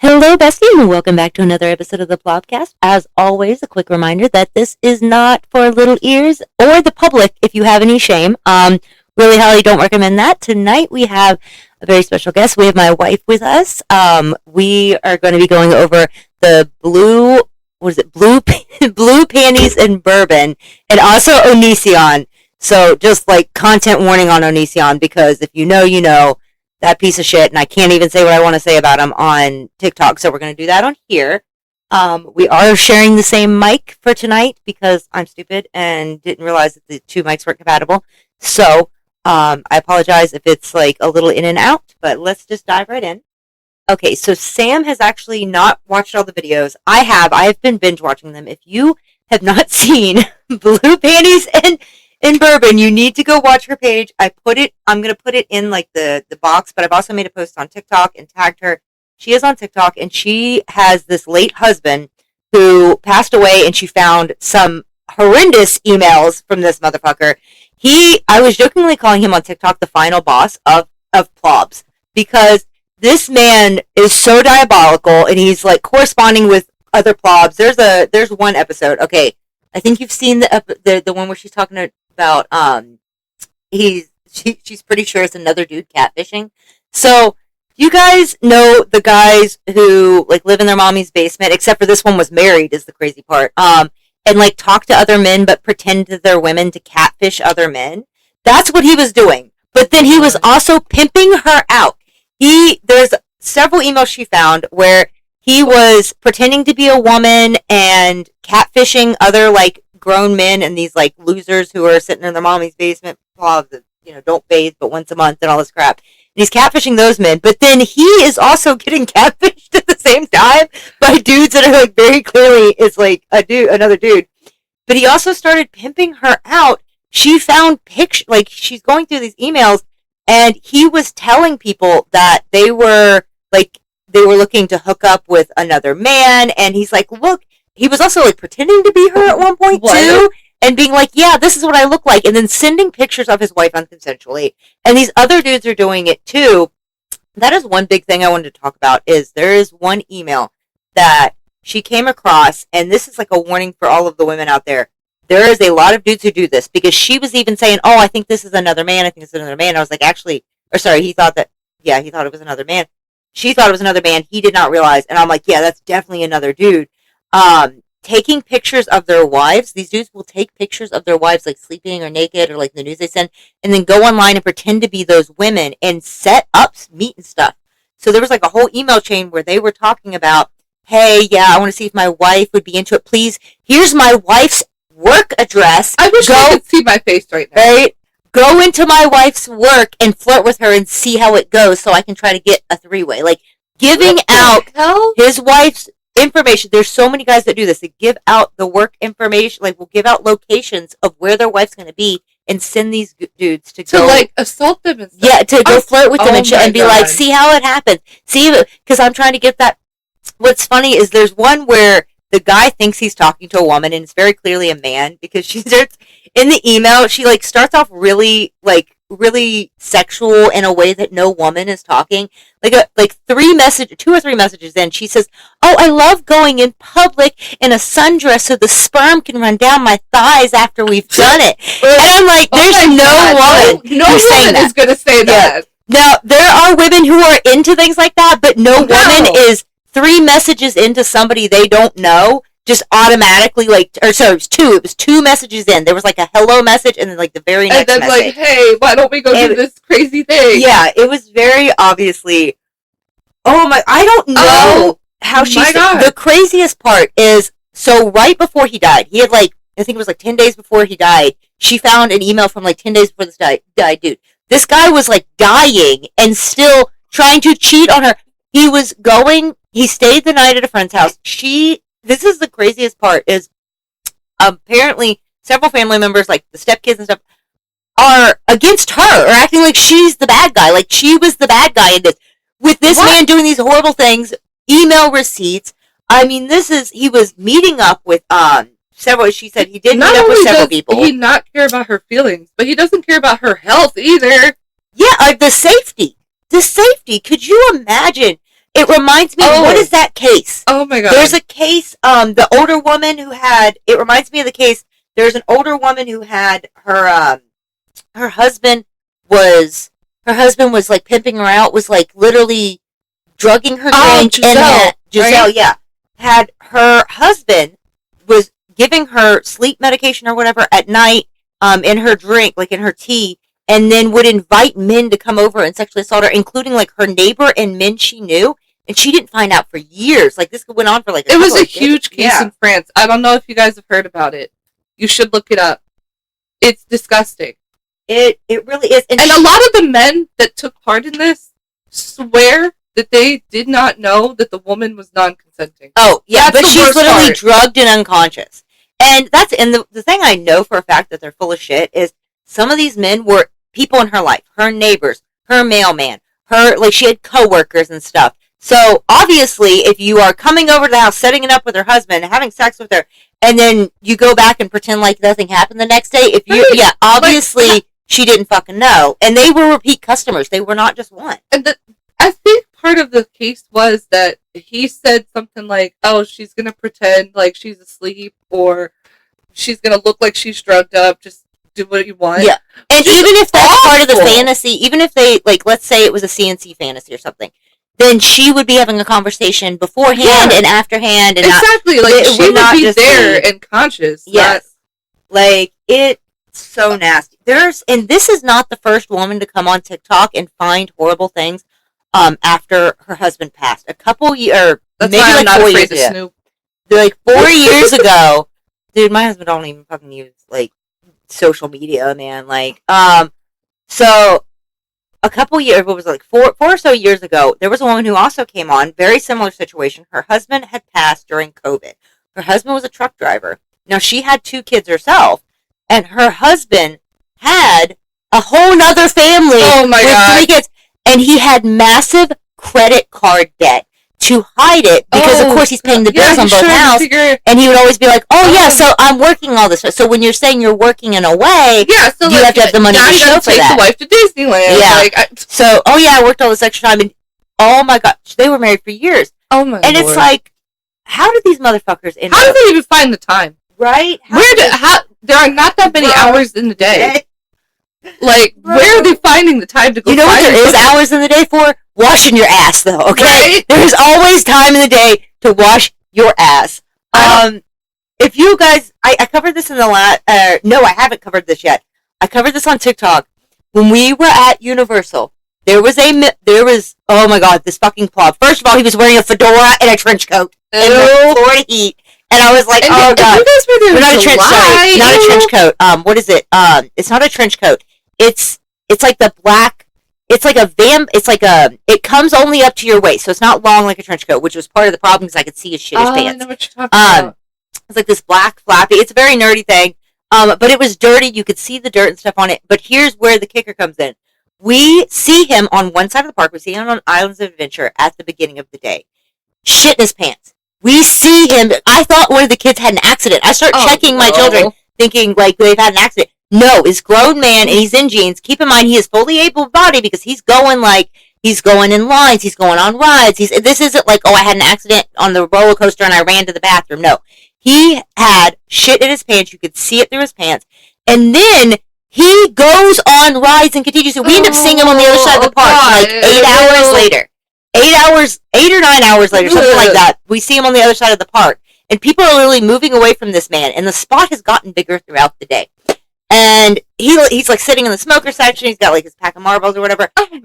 Hello, bestie, and welcome back to another episode of the Plopcast. As always, a quick reminder that this is not for little ears or the public if you have any shame. Really highly don't recommend that. Tonight we have a very special guest. We have my wife with us. We are going to be going over the blue panties and bourbon, and also Onision. So just like content warning on Onision, because if you know, you know. That piece of shit, and I can't even say what I want to say about him on TikTok, so we're going to do that on here. We are sharing the same mic for tonight because I'm stupid and didn't realize that the two mics weren't compatible. So, I apologize if it's like a little in and out, but let's just dive right in. Okay, so Sam has actually not watched all the videos. I have been binge watching them. If you have not seen Blue Panties and Bourbon, you need to go watch her page. I'm going to put it in like the box, but I've also made a post on TikTok and tagged her. She is on TikTok, and she has this late husband who passed away, and she found some horrendous emails from this motherfucker. I was jokingly calling him on TikTok the final boss of Plobs, because this man is so diabolical, and he's like corresponding with other Plobs. There's one episode. Okay, I think you've seen the one where she's talking about she's pretty sure it's another dude catfishing. So you guys know the guys who like live in their mommy's basement, except for this one was married is the crazy part. And like talk to other men but pretend that they're women to catfish other men. That's what he was doing. But then he was also pimping her out. There's several emails she found where he was pretending to be a woman and catfishing other like grown men and these like losers who are sitting in their mommy's basement, don't bathe but once a month and all this crap. And he's catfishing those men, but then he is also getting catfished at the same time by dudes that are like very clearly is like another dude. But he also started pimping her out. She found pictures, like she's going through these emails, and he was telling people that they were looking to hook up with another man, and he's like, look. He was also like pretending to be her at one point too, and being like, "Yeah, this is what I look like," and then sending pictures of his wife unconsensually. And these other dudes are doing it too. That is one big thing I wanted to talk about. Is there is one email that she came across, and this is like a warning for all of the women out there. There is a lot of dudes who do this, because she was even saying, "Oh, I think this is another man. I think it's another man." I was like, he thought it was another man. She thought it was another man. He did not realize, and I'm like, yeah, that's definitely another dude. Taking pictures of their wives. These dudes will take pictures of their wives like sleeping or naked or like the news they send, and then go online and pretend to be those women and set up meet and stuff. So there was like a whole email chain where they were talking about, hey, yeah, I want to see if my wife would be into it. Please, here's my wife's work address. I wish I could see my face right now. Right? Go into my wife's work and flirt with her and see how it goes so I can try to get a three-way. Like, giving out his wife's information. There's so many guys that do this. They give out the work information, like will give out locations of where their wife's going to be and send these dudes to go like assault them and stuff. Yeah, to go flirt with them and be like, see how it happens. See, because I'm trying to get that. What's funny is there's one where the guy thinks he's talking to a woman, and it's very clearly a man, because she starts in the email. She like starts off really sexual in a way that no woman is talking. Like 2 or 3 messages in, she says, "Oh, I love going in public in a sundress so the sperm can run down my thighs after we've done it." And I'm like, there's no woman is going to say that. Now, there are women who are into things like that, but no woman is 3 messages into somebody they don't know, just automatically it was 2 messages in. There was like a hello message and then like the very next message. And then like, hey, why don't we go do this crazy thing? Yeah, it was very obviously, I don't know how she's, the craziest part is, so right before he died, he had I think it was 10 days before he died, she found an email from 10 days before this died, dude. This guy was dying and still trying to cheat on her. He stayed the night at a friend's house. This is the craziest part, is apparently several family members, like the stepkids and stuff, are against her, or acting like she's the bad guy. Like she was the bad guy in this. With this man doing these horrible things, email receipts. I mean, he was meeting up with several. She said he did meet up with several people. He not care about her feelings, but he doesn't care about her health either. Yeah, the safety. Could you imagine It reminds me, what is that case? Oh my god. There's a case, the older woman who had, it reminds me of the case, there's an older woman who had her husband was, like pimping her out, was like literally drugging her drink. Giselle, Giselle, right? yeah. Had her husband was giving her sleep medication or whatever at night, in her drink, like in her tea, and then would invite men to come over and sexually assault her, including like her neighbor and men she knew, and she didn't find out for years. Like this went on for like it was a huge case in France. I don't know if you guys have heard about it. You should look it up. It's disgusting. It really is. And a lot of the men that took part in this swear that they did not know that the woman was non-consenting. Oh, yeah, That's but she's literally part. drugged and unconscious. And the thing I know for a fact that they're full of shit is some of these men were people in her life, her neighbors, her mailman, like she had coworkers and stuff. So obviously, if you are coming over to the house, setting it up with her husband, having sex with her, and then you go back and pretend like nothing happened the next day, obviously she didn't fucking know. And they were repeat customers. They were not just one. And I think part of the case was that he said something like, oh, she's going to pretend like she's asleep, or she's going to look like she's drugged up, just do what you want. Yeah. And even if that's part of the fantasy, even if they, like, let's say it was a CNC fantasy or something, then she would be having a conversation beforehand and afterhand. And exactly. She would be there and conscious. Yes. Like, it's so nasty. And this is not the first woman to come on TikTok and find horrible things after her husband passed. A couple years, that's maybe why like I'm not 4 afraid years to ago. snoop. Like 4 years ago, dude, my husband don't even fucking use, like, social media, man. Like, so a couple years, what was it, like four or so years ago, there was a woman who also came on, very similar situation. Her husband had passed during COVID. Her husband was a truck driver. Now, she had 2 kids herself, and her husband had a whole nother family with 3 kids, and he had massive credit card debt to hide it because, of course, he's paying the bills on both houses, and he would always be like, so I'm working all this. So when you're saying you're working in a way, you have to have the money to show for that. Take the wife to Disneyland. Yeah. I worked all this extra time, and oh my god, they were married for years. Oh my And Lord. It's like, how did these motherfuckers end How up? do they even find the time? Right? There are not that many hours in the day. Like, where are they finding the time to go? You know what there is hours in the day for? Washing your ass, though, okay? Right? There's always time in the day to wash your ass. If you guys, I covered this in the last, no, I haven't covered this yet. I covered this on TikTok. When we were at Universal, there was, oh my god, this fucking plug. First of all, he was wearing a fedora and a trench coat in the Florida heat. And I was like, oh god. You guys were there not a trench coat. Not a trench coat. What is it? It's not a trench coat. It's like the black, it's like it comes only up to your waist, so it's not long like a trench coat, which was part of the problem because I could see his shit his pants. I know what you're talking about. It's like this black flappy. It's a very nerdy thing. But it was dirty. You could see the dirt and stuff on it. But here's where the kicker comes in. We see him on one side of the park. We see him on Islands of Adventure at the beginning of the day. Shit in his pants. We see him. I thought one of the kids had an accident. I start checking my children, thinking like they've had an accident. No, it's grown man and he's in jeans. Keep in mind he is fully able-bodied because he's going in lines, he's going on rides. This isn't like, I had an accident on the roller coaster and I ran to the bathroom. No. He had shit in his pants. You could see it through his pants. And then he goes on rides and continues. So we end up seeing him on the other side of the park like 8 hours later. 8 or 9 hours later, something like that. We see him on the other side of the park. And people are literally moving away from this man. And the spot has gotten bigger throughout the day. And he's like sitting in the smoker section. He's got like his pack of marbles or whatever. And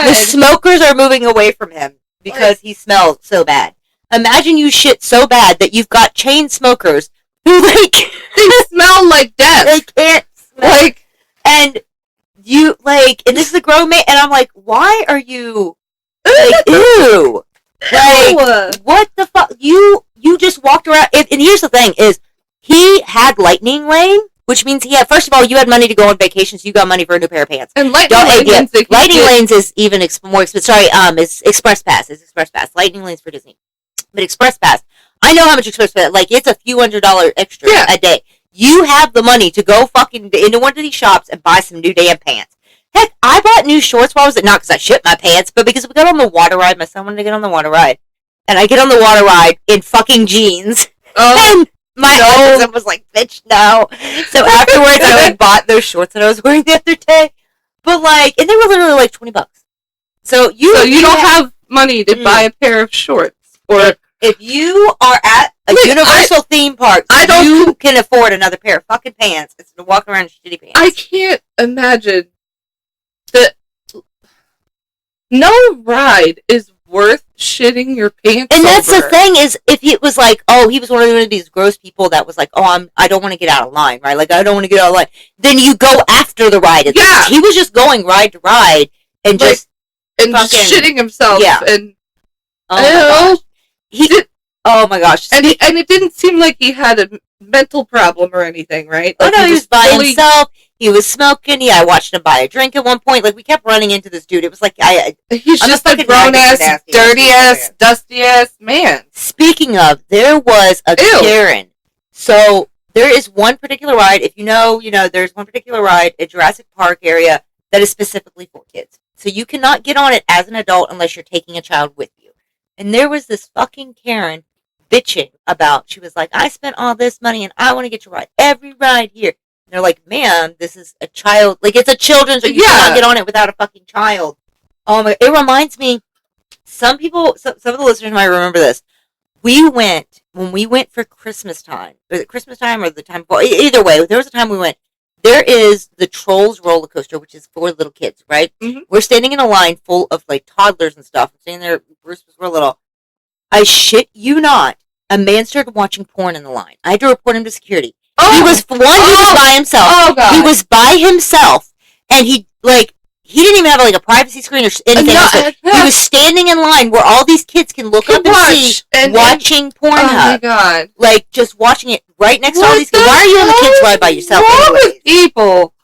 the smokers are moving away from him because he smells so bad. Imagine you shit so bad that you've got chain smokers who like they smell like death. They can't smell. And this is a grown man, and I'm like, why are you like ew? Like what the fuck? You just walked around, and here's the thing: is he had lightning lane. Which means first of all, you had money to go on vacations. You got money for a new pair of pants. And lightning lanes is even more expensive. Sorry, it's Express Pass. It's Express Pass. Lightning lanes for Disney. But Express Pass, I know how much Express Pass, like it's a few $100 extra a day. You have the money to go fucking into one of these shops and buy some new damn pants. Heck, I bought new shorts while I was at, not because I shit my pants, but because we got on the water ride. My son wanted to get on the water ride. And I get on the water ride in fucking jeans. Oh, And my husband was like, bitch, no. So afterwards, I like bought those shorts that I was wearing the other day. But like, and they were literally like $20. So you don't have money to buy a pair of shorts, or if you are at a Universal theme park, you can afford another pair of fucking pants instead of walking around in shitty pants. I can't imagine that no ride is worth shitting your pants. And that's the thing is, if it was like, oh, he was one of these gross people that was like, oh, I don't want to get out of line, right? Like, I don't want to get out of line. Then you go after the ride. Yeah. He was just going ride to ride and just just shitting himself. Yeah. And oh my gosh. And it didn't seem like he had a mental problem or anything, right? Like, he was by himself. He was smoking. Yeah, I watched him buy a drink at one point. Like, we kept running into this dude. It was like, he's just a grown-ass, dirty-ass, dusty-ass man. Speaking of, there was a Karen. So, there is one particular ride. If you know, there's one particular ride at Jurassic Park area that is specifically for kids. So, you cannot get on it as an adult unless you're taking a child with you. And there was this fucking Karen bitching about, she was like, I spent all this money and I want to get to ride every ride here. And they're like, man, this is a child, like, it's a children's, so you cannot get on it without a fucking child. Oh my, it reminds me, some of the listeners might remember this. When we went for Christmas time, was it Christmas time or the time before? Either way, there was a time we went. There is the Trolls roller coaster, which is for little kids, right? Mm-hmm. We're standing in a line full of like toddlers and stuff. I'm standing there, Bruce was real little. I shit you not, a man started watching porn in the line. I had to report him to security. Oh. He was by himself. Oh, God. He was by himself, and he didn't even have like a privacy screen or anything. He was standing in line where all these kids can look up and see watching Pornhub. Oh my God! Like just watching it right next to all these kids. Why are you on the kids ride by yourself? With people.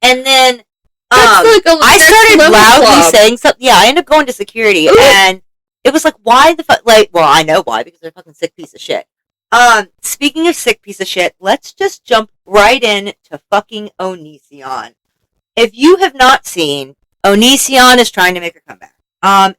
And then I started loudly saying something. Yeah, I ended up going to security, and it was like, why the fuck? Like, well, I know why, because they're a fucking sick piece of shit. Speaking of sick piece of shit, let's just jump right in to fucking Onision. If you have not seen, Onision is trying to make a comeback.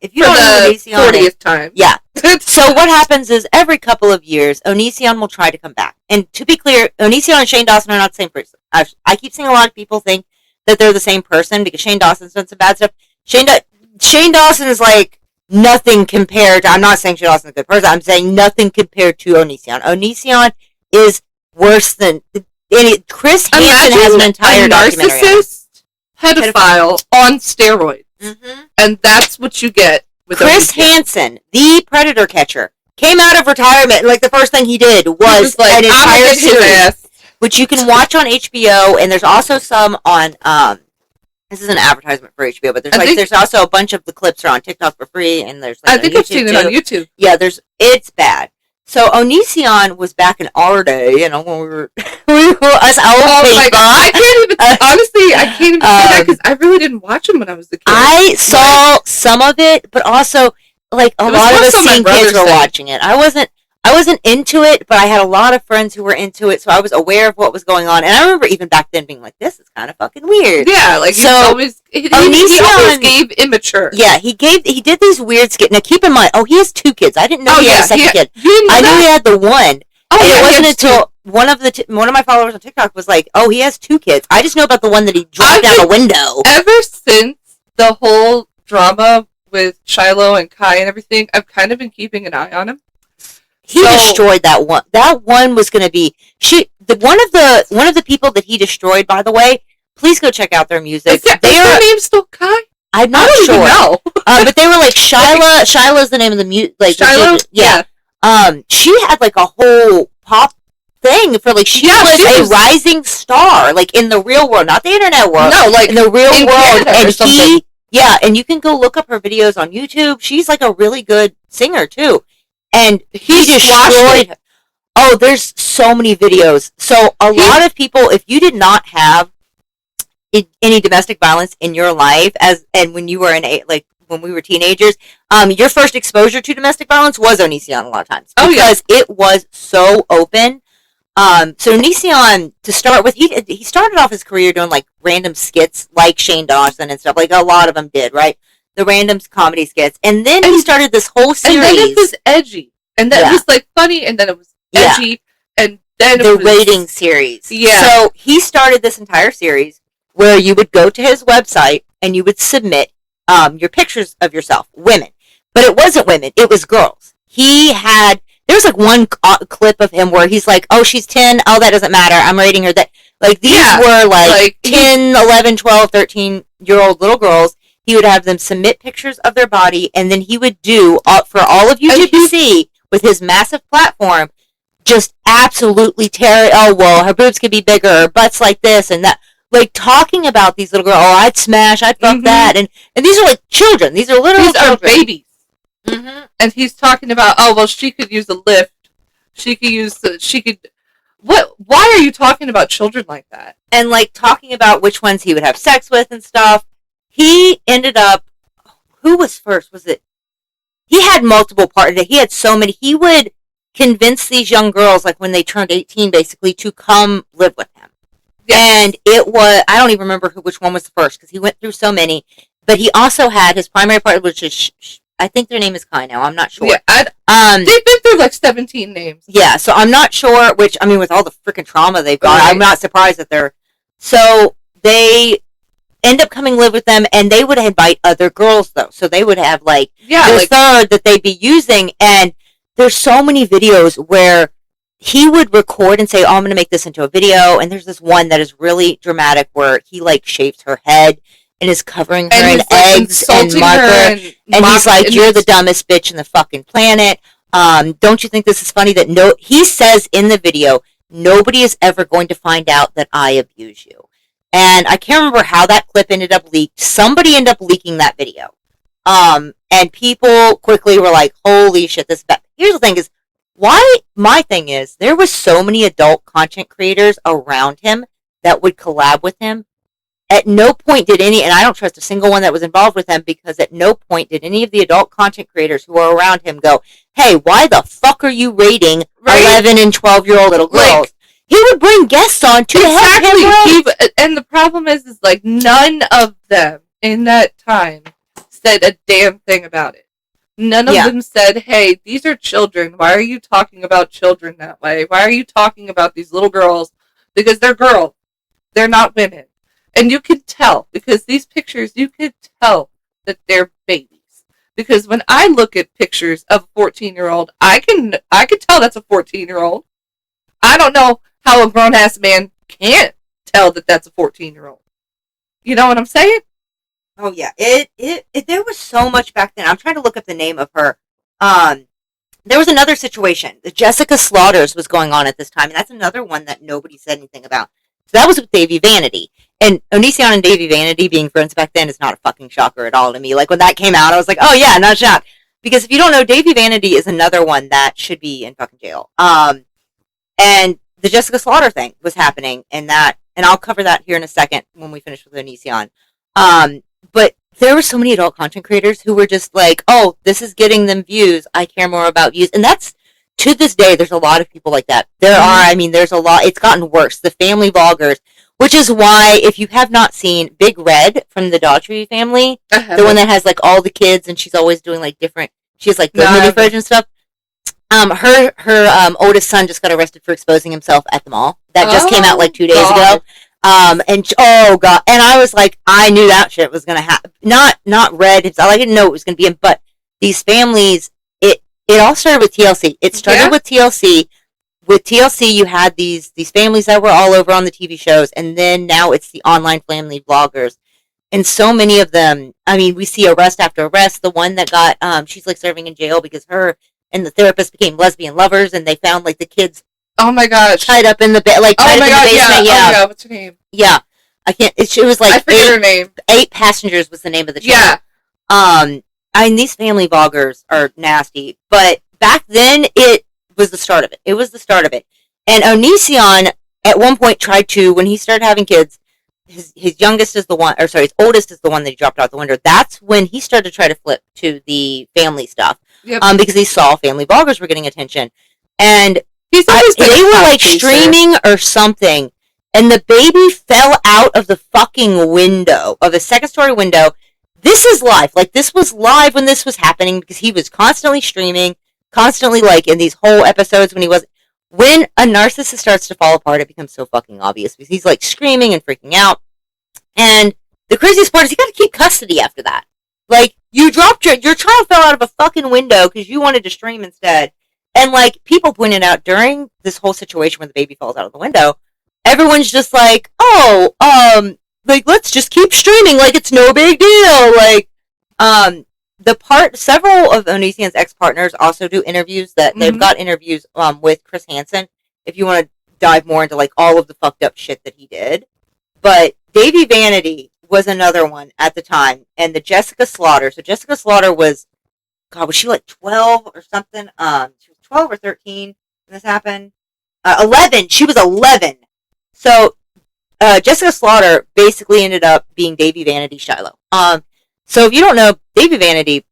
If you don't know Onision, 40th time. Yeah. So what happens is every couple of years, Onision will try to come back. And to be clear, Onision and Shane Dawson are not the same person. I keep seeing a lot of people think that they're the same person because Shane Dawson's done some bad stuff. Shane Dawson is like nothing compared to, I'm not saying Shane Dawson's a good person, I'm saying nothing compared to Onision. Onision is worse than Chris Hansen has an entire documentary on it. Pedophile on steroids. Mm-hmm. And that's what you get with Chris Hansen, the predator catcher, came out of retirement, and like the first thing he did was an entire series, which you can watch on HBO, and there's also some on this is an advertisement for HBO, but there's also a bunch of the clips are on TikTok for free, and there's I think I've seen it on YouTube. Yeah, it's bad. So Onision was back in our day, when we were us old people. My God. I can't even honestly, I can't even say that because I really didn't watch them when I was a kid. I saw some of it, but also like a lot of the same kids were watching it. I wasn't into it, but I had a lot of friends who were into it, so I was aware of what was going on. And I remember even back then being like, "This is kind of fucking weird." Yeah, like he always gave immature. Yeah, he did these weird skits. Now keep in mind, he has 2 kids. I didn't know he had a second kid. I knew he had the one. Oh, and it wasn't until one of my followers on TikTok was like, "Oh, he has 2 kids." I just know about the one that he dropped out a window. Ever since the whole drama with Shiloh and Kai and everything, I've kind of been keeping an eye on him. He destroyed that one. That one was going to be one of the people that he destroyed. By the way, please go check out their music. Is their name still Kai? I'm not sure. Even know. But they were like Shyla. Shyla's the name of the music. Like Shiloh. Yeah. She had like a whole pop thing for like she was a rising star, like in the real world, not the internet world. No, like in the real world. And and you can go look up her videos on YouTube. She's like a really good singer too. And he destroyed. Oh, there's so many videos. So a lot of people, if you did not have any domestic violence in your life, and when you were when we were teenagers, your first exposure to domestic violence was Onision a lot of times because it was so open. So Onision, to start with, he started off his career doing like random skits, like Shane Dawson and stuff. Like a lot of them did, right? The random comedy skits, and then he started this whole series. And then it was edgy, and then it was like funny, and then it was edgy, and then the rating series. Yeah. So he started this entire series where you would go to his website and you would submit your pictures of yourself, women, but it wasn't women; it was girls. There's like one clip of him where he's like, oh, she's 10. Oh, that doesn't matter. I'm rating her that. Like, these were like 10, 11, 12, 13-year-old little girls. He would have them submit pictures of their body, and then he would do, for all of you to see, with his massive platform, just absolutely tear it. Oh, well, her boobs could be bigger, her butt's like this and that. Like, talking about these little girls. Oh, I'd smash, I'd fuck that. And these are like children. These are literal children. These are babies. Mm-hmm. And he's talking about, oh, well, she could use a lift. Why are you talking about children like that? And like talking about which ones he would have sex with and stuff. He ended up, who was first? Was it? He had multiple partners. He had so many. He would convince these young girls, like when they turned 18, basically, to come live with him. Yes. And it was, I don't even remember which one was the first, because he went through so many. But he also had his primary partner, which is, I think their name is Kai now. I'm not sure. Yeah, they've been through like 17 names. Yeah, so I'm not sure which, I mean, with all the freaking trauma they've got, right. I'm not surprised that they're, so they end up coming live with them, and they would invite other girls, though. So they would have, like, the third that they'd be using, and there's so many videos where he would record and say, oh, I'm going to make this into a video, and there's this one that is really dramatic where he, like, shaves her head and is covering her in eggs and marker, and he's like, you're the dumbest bitch in the fucking planet. Don't you think this is funny that he says in the video, nobody is ever going to find out that I abuse you. And I can't remember how that clip ended up leaked. Somebody ended up leaking that video. And people quickly were like, holy shit, this is bad. Here's the thing is, my thing is, there was so many adult content creators around him that would collab with him. At no point did and I don't trust a single one that was involved with him, because at no point did any of the adult content creators who are around him go, hey, why the fuck are you rating 11 and 12-year-old little girls? He would bring guests on to help him. And the problem is like none of them in that time said a damn thing about it. None of them said, hey, these are children. Why are you talking about children that way? Why are you talking about these little girls? Because they're girls. They're not women. And you can tell, because these pictures, you could tell that they're babies. Because when I look at pictures of a 14-year-old, I can tell that's a 14-year-old. I don't know how a grown-ass man can't tell that that's a 14-year-old. You know what I'm saying? Oh, yeah. There was so much back then. I'm trying to look up the name of her. There was another situation. The Jessica Slaughters was going on at this time, and that's another one that nobody said anything about. So that was with Davey Vanity. And Onision and Davey Vanity being friends back then is not a fucking shocker at all to me. Like, when that came out, I was like, oh, yeah, not shocked. Because if you don't know, Davey Vanity is another one that should be in fucking jail. And the Jessica Slaughter thing was happening, and I'll cover that here in a second when we finish with Onision. But there were so many adult content creators who were just like, oh, this is getting them views. I care more about views. And that's, to this day, there's a lot of people like that. There's a lot. It's gotten worse. The family vloggers, which is why, if you have not seen Big Red from the Daughtry family, the one that has, like, all the kids, and she's always doing, like, different, she has, like, the mini fridge and stuff. Her oldest son just got arrested for exposing himself at the mall. That just came out, like, 2 days ago. And oh god, and I was like, I knew that shit was gonna happen. Not Red himself. I didn't know it was gonna be him, but these families, it all started with TLC. It started with TLC. With TLC, you had these families that were all over on the TV shows, and then now it's the online family vloggers, and so many of them. I mean, we see arrest after arrest. The one that got, she's like serving in jail because her and the therapist became lesbian lovers, and they found like the kids. Oh my gosh! Tied up in the bed, like tied up in the basement. Yeah. Oh my god, what's her name? Yeah, I can't. It was like I forget her name. 8 Passengers was the name of the channel. Yeah. I mean, these family vloggers are nasty, but back then it was the start of it. It was the start of it. And Onision at one point tried to, when he started having kids, his youngest is the one, or sorry, his oldest is the one that he dropped out the window. That's when he started to try to flip to the family stuff. Yep. Because he saw family vloggers were getting attention. And He's always been They a were clout like chaser. streaming or something, and the baby fell out of the fucking window, of a second-story window. This is live. Like, this was live when this was happening, because he was constantly streaming, constantly, like, in these whole episodes when he was... When a narcissist starts to fall apart, it becomes so fucking obvious, because he's, like, screaming and freaking out. And the craziest part is he got to keep custody after that. Like, you dropped your child fell out of a fucking window because you wanted to stream instead. And, like, people pointed out during this whole situation where the baby falls out of the window, everyone's just like, oh, like, let's just keep streaming like it's no big deal. Like, several of Onision's ex-partners also do interviews that they've got interviews, with Chris Hansen, if you want to dive more into, like, all of the fucked up shit that he did. But Davy Vanity was another one at the time, and the Jessica Slaughter. So Jessica Slaughter was, God, was she like 12 or something? She was 12 or 13 when this happened. 11. She was 11. So Jessica Slaughter basically ended up being Davy Vanity Shiloh. So if you don't know, Davy Vanity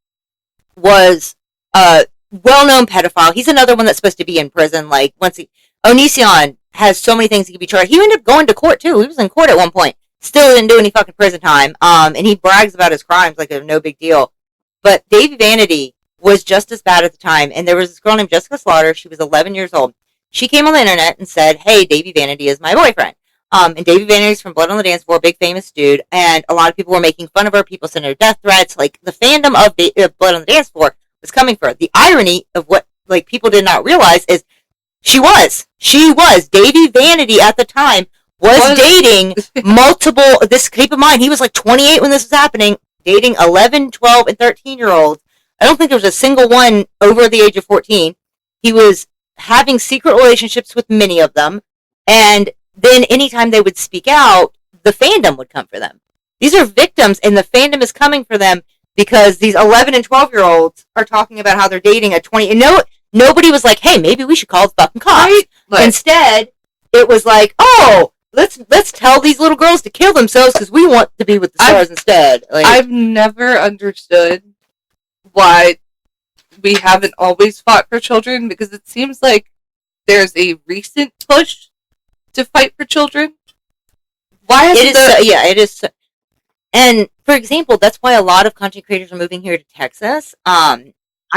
was a well-known pedophile. He's another one that's supposed to be in prison. Like, Onision has so many things he could be charged. He ended up going to court too. He was in court at one point. Still didn't do any fucking prison time. And he brags about his crimes like they're no big deal. But Davy Vanity was just as bad at the time. And there was this girl named Jessica Slaughter. She was 11 years old. She came on the internet and said, hey, Davy Vanity is my boyfriend. And Davy Vanity's from Blood on the Dance Floor, big famous dude. And a lot of people were making fun of her. People sent her death threats. Like, the fandom of Blood on the Dance Floor was coming for her. The irony of what, like, people did not realize is she was. Davy Vanity at the time was dating multiple, keep in mind, he was like 28 when this was happening, dating 11, 12, and 13-year-olds. I don't think there was a single one over the age of 14. He was having secret relationships with many of them, and then anytime they would speak out, the fandom would come for them. These are victims, and the fandom is coming for them because these 11 and 12-year-olds are talking about how they're dating a 20, and nobody was like, hey, maybe we should call the fucking cops. Right? Like, instead, it was like, oh, let's tell these little girls to kill themselves because we want to be with the stars instead. Like, I've never understood why we haven't always fought for children, because it seems like there's a recent push to fight for children. Why is it? It is. And for example, that's why a lot of content creators are moving here to Texas. I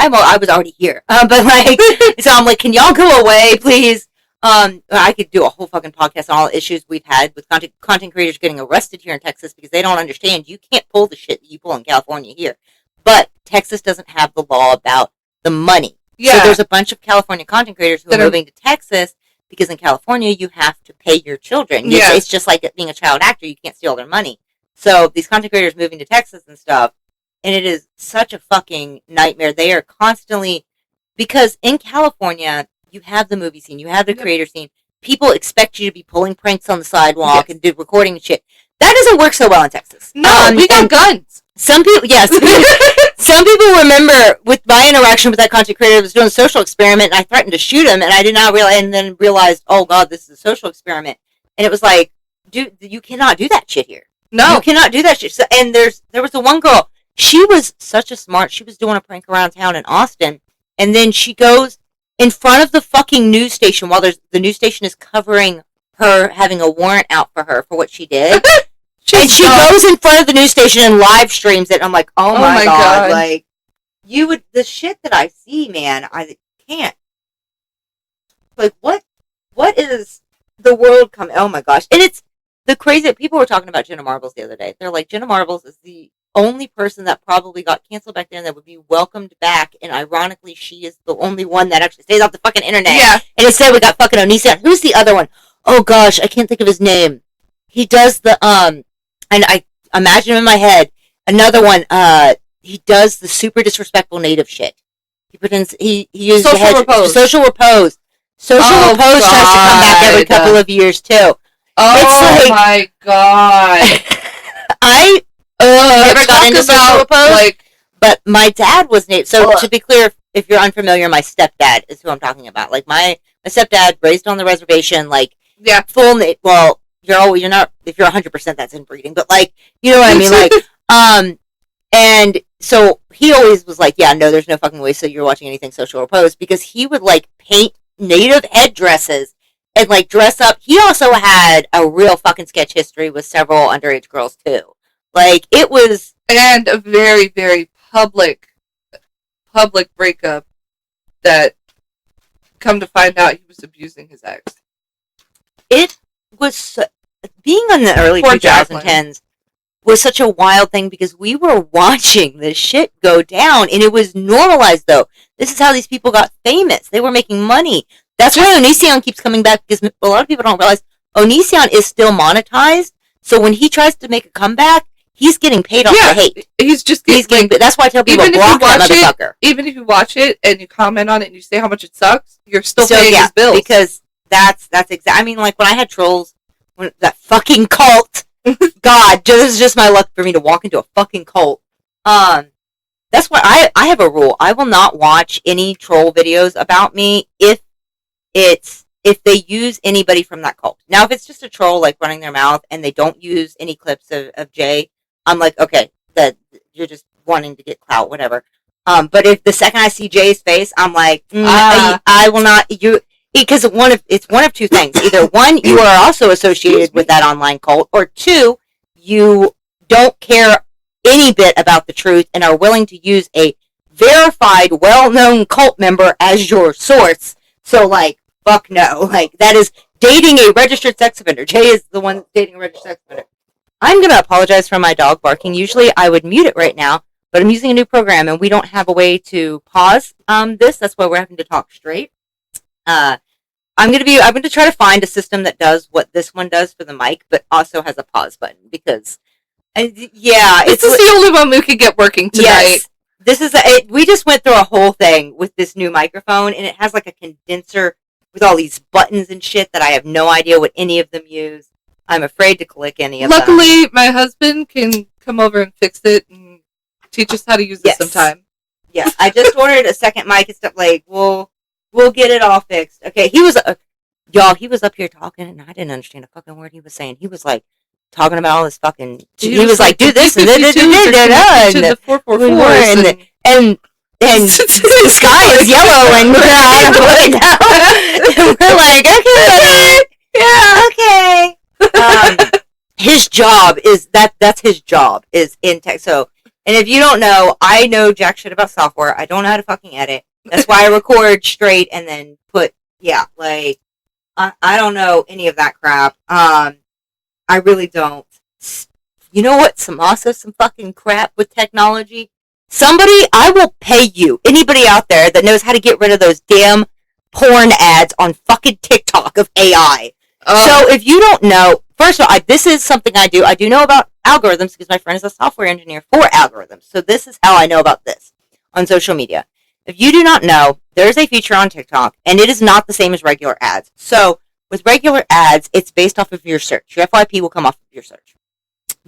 was already here, but like, so I'm like, can y'all go away, please? I could do a whole fucking podcast on all the issues we've had with content creators getting arrested here in Texas because they don't understand you can't pull the shit that you pull in California here. But Texas doesn't have the law about the money. Yeah. So there's a bunch of California content creators who are moving to Texas because in California you have to pay your children. Yeah. It's just like being a child actor. You can't steal their money. So these content creators moving to Texas and stuff, and it is such a fucking nightmare. They are constantly, because in California, you have the movie scene, you have the creator scene. People expect you to be pulling pranks on the sidewalk and recording and shit. That doesn't work so well in Texas. No, we got guns. Some people, yes. Some people remember with my interaction with that content creator that was doing a social experiment, and I threatened to shoot him, and I did not realize, and then realized, oh god, this is a social experiment. And it was like, dude, you cannot do that shit here. No. You cannot do that shit. So, and there was the one girl, she was such a smart, she was doing a prank around town in Austin, and then she goes in front of the fucking news station while the news station is covering her having a warrant out for her for what she did. And she goes in front of the news station and live streams it. And I'm like, oh my god. Like, the shit that I see, man, I can't. Like, what is the world coming? Oh my gosh. And it's the crazy, people were talking about Jenna Marbles the other day. They're like, Jenna Marbles is the only person that probably got canceled back then that would be welcomed back, and ironically, she is the only one that actually stays off the fucking internet. Yeah. And instead, we got fucking Onision. Who's the other one? Oh gosh, I can't think of his name. He does the and I imagine him in my head. Another one. He does the super disrespectful native shit. He pretends he uses social repose. Social repose. Social repose tries to come back every couple of years too. Oh like, my god. I never got into social repose, but my dad was native. So to be clear, if you're unfamiliar, my stepdad is who I'm talking about. Like my stepdad raised on the reservation, like full native. Well, you're not, if you're 100% that's inbreeding, but like, you know what I mean? Like, and so he always was like, yeah, no, there's no fucking way. So you're watching anything social repose, because he would like paint native headdresses and like dress up. He also had a real fucking sketch history with several underage girls too. Like it was, and a very, very public breakup that come to find out he was abusing his ex. it was being in the early Poor 2010s was such a wild thing because we were watching this shit go down and it was normalized though. This is how these people got famous. They were making money. That's why Onision keeps coming back because a lot of people don't realize Onision is still monetized. So when he tries to make a comeback, he's getting paid off the hate. He's just getting. That's why I tell people block that motherfucker. Even if you watch it and you comment on it and you say how much it sucks, you're still paying his bills. Because that's exactly. I mean, like when I had trolls, when that fucking cult. God, this is just my luck for me to walk into a fucking cult. That's why I have a rule. I will not watch any troll videos about me if they use anybody from that cult. Now, if it's just a troll like running their mouth and they don't use any clips of Jay, I'm like, okay, that you're just wanting to get clout, whatever. But if the second I see Jay's face, I'm like, I will not. Because it's one of two things. Either one, you are also associated with that online cult, or two, you don't care any bit about the truth and are willing to use a verified, well-known cult member as your source. So, like, fuck no. Like, that is dating a registered sex offender. Jay is the one dating a registered sex offender. I'm going to apologize for my dog barking. Usually I would mute it right now, but I'm using a new program and we don't have a way to pause this. That's why we're having to talk straight. I'm going to try to find a system that does what this one does for the mic, but also has a pause button because, this is the only one we could get working tonight. Yes, this is we just went through a whole thing with this new microphone, and it has like a condenser with all these buttons and shit that I have no idea what any of them use. I'm afraid to click any of them. Luckily, my husband can come over and fix it and teach us how to use it sometime. Yeah, I just ordered a second mic and stuff. Like, we'll get it all fixed. Okay, he was up here talking, and I didn't understand a fucking word he was saying. He was like talking about all this fucking. He was like, do this and the 444 and the sky is yellow and we're like, okay, yeah, okay. His job is that's his job is in tech. So, and if you don't know, I know jack shit about software. I don't know how to fucking edit. That's why I record straight and then put, like, I don't know any of that crap. I really don't. You know what? Some fucking crap with technology. Somebody, I will pay you, anybody out there that knows how to get rid of those damn porn ads on fucking TikTok of AI. So if you don't know, first of all, this is something I do. I do know about algorithms because my friend is a software engineer for algorithms. So this is how I know about this on social media. If you do not know, there is a feature on TikTok, and it is not the same as regular ads. So, with regular ads, it's based off of your search. Your FYP will come off of your search.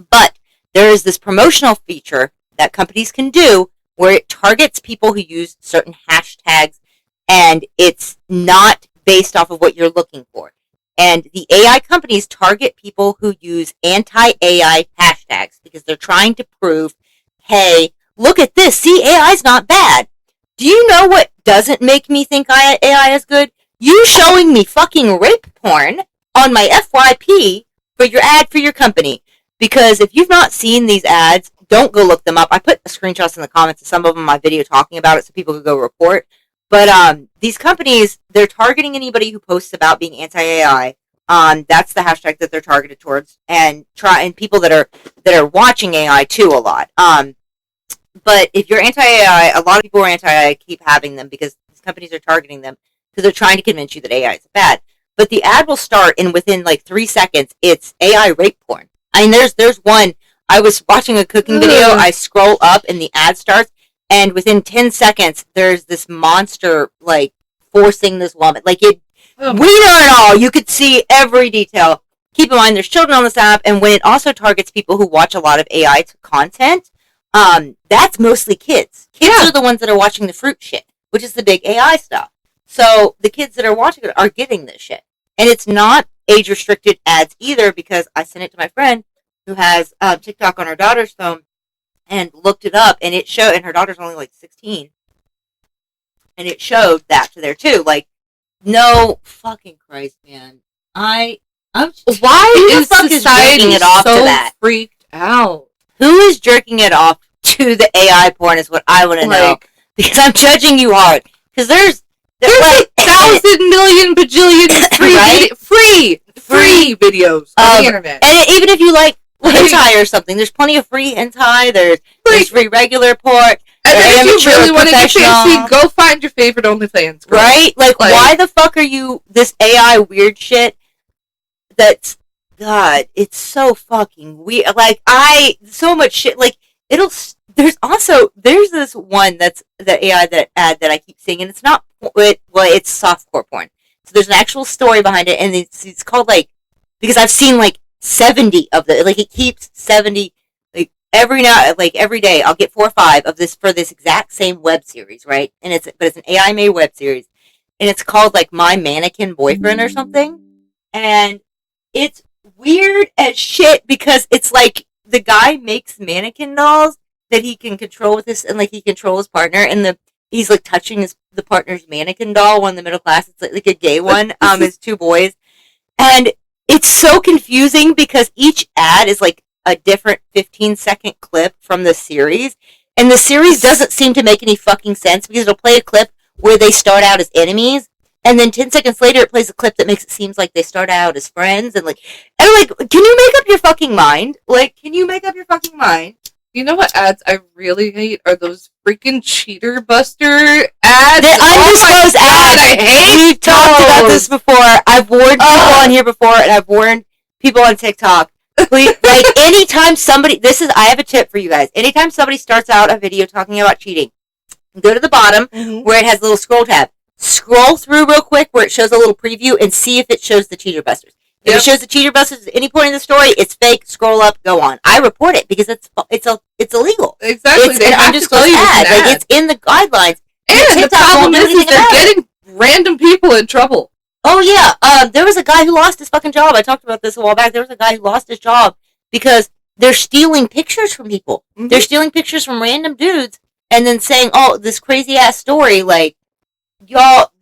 But there is this promotional feature that companies can do where it targets people who use certain hashtags, and it's not based off of what you're looking for. And the AI companies target people who use anti-AI hashtags because they're trying to prove, hey, look at this. See, AI's not bad. Do you know what doesn't make me think AI is good? You showing me fucking rape porn on my FYP for your ad for your company. Because if you've not seen these ads, don't go look them up. I put screenshots in the comments of some of them in my video talking about it so people could go report. But these companies, they're targeting anybody who posts about being anti-AI. That's the hashtag that they're targeted towards. And people that are watching AI too a lot. But if you're anti-AI, a lot of people who are anti-AI keep having them because these companies are targeting them because they're trying to convince you that AI is bad. But the ad will start, and within like 3 seconds, it's AI rape porn. I mean, there's one. I was watching a cooking video. I scroll up, and the ad starts, and within 10 seconds, there's this monster like forcing this woman. Like we know it all. You could see every detail. Keep in mind, there's children on this app, and when it also targets people who watch a lot of AI content. That's mostly kids. Kids are the ones that are watching the fruit shit, which is the big AI stuff. So the kids that are watching it are getting this shit. And it's not age-restricted ads either because I sent it to my friend who has TikTok on her daughter's phone and looked it up, and it showed, and her daughter's only like 16, and it showed that to there too. Like, No fucking Christ, man. I'm Why who the is fuck is jerking society it off so to that? freaked out? Who is jerking it off to the AI porn is what I want to know. Like, Because I'm judging you hard. Because there's like, 1,000 million bajillion free Right? free videos on the internet. And even if you like Like- hentai or something, there's plenty of free hentai. There's Like- free regular porn. And then if you amateur, really want to get professional. fancy, go find your favorite OnlyFans girl. Right? Like, why the fuck are you this AI weird shit? That's God. It's so fucking weird. Like so much shit. Like there's this one that's the AI that I keep seeing, and it's not it's softcore porn. So there's an actual story behind it, and it's called like because I've seen like 70 of the like it keeps 70 like every day I'll get 4 or 5 of this for this exact same web series, right? And it's an AI made web series, and it's called like My Mannequin Boyfriend or something, and it's weird as shit because it's like the guy makes mannequin dolls that he can control with this, and like he controls his partner, and he's like touching the partner's mannequin doll, one in the middle class. It's like a gay one. His 2 boys, and it's so confusing because each ad is like a different 15-second clip from the series, and the series doesn't seem to make any fucking sense because it'll play a clip where they start out as enemies. And then 10 seconds later, it plays a clip that makes it seem like they start out as friends. And I'm like, can you make up your fucking mind? Like, can you make up your fucking mind? You know what ads I really hate are those freaking cheater buster ads. The undisclosed ads. I hate We've talked about this before. I've warned people on here before, and I've warned people on TikTok. Please, like, anytime I have a tip for you guys. Anytime somebody starts out a video talking about cheating, go to the bottom where it has a little scroll tab. Scroll through real quick where it shows a little preview and see if it shows the cheater busters. If it shows the cheater busters at any point in the story, it's fake. Scroll up, go on. I report it because it's illegal. Exactly. It's an undisclosed ad. Like, it's in the guidelines. And the problem is they're getting random people in trouble. Oh yeah. There was a guy who lost his fucking job. I talked about this a while back. There was a guy who lost his job because they're stealing pictures from people. Mm-hmm. They're stealing pictures from random dudes and then saying, "Oh, this crazy ass story." Like, y'all,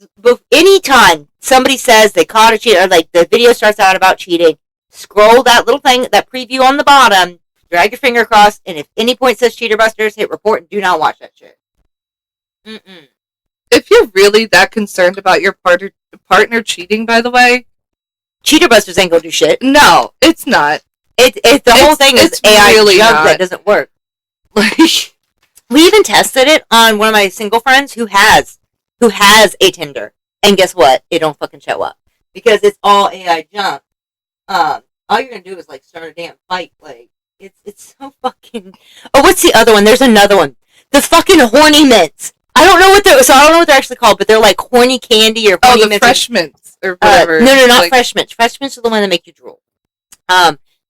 anytime somebody says they caught a cheater, or like the video starts out about cheating, scroll that little thing, that preview on the bottom, drag your finger across, and if any point says cheater busters, hit report and do not watch that shit. If you're really that concerned about your partner cheating, by the way, cheater busters ain't gonna do shit. No, it's not. The whole thing is AI really junk that doesn't work. Like, we even tested it on one of my single friends who has a Tinder, and guess what? It don't fucking show up because it's all AI junk. All you're gonna do is like start a damn fight. Like, it's so fucking. Oh, what's the other one? There's another one. The fucking horny mints. I don't know what they're actually called, but they're like horny candy or horny mints. Fresh mints or whatever. No, not like, fresh mints. Fresh mints are the one that make you drool.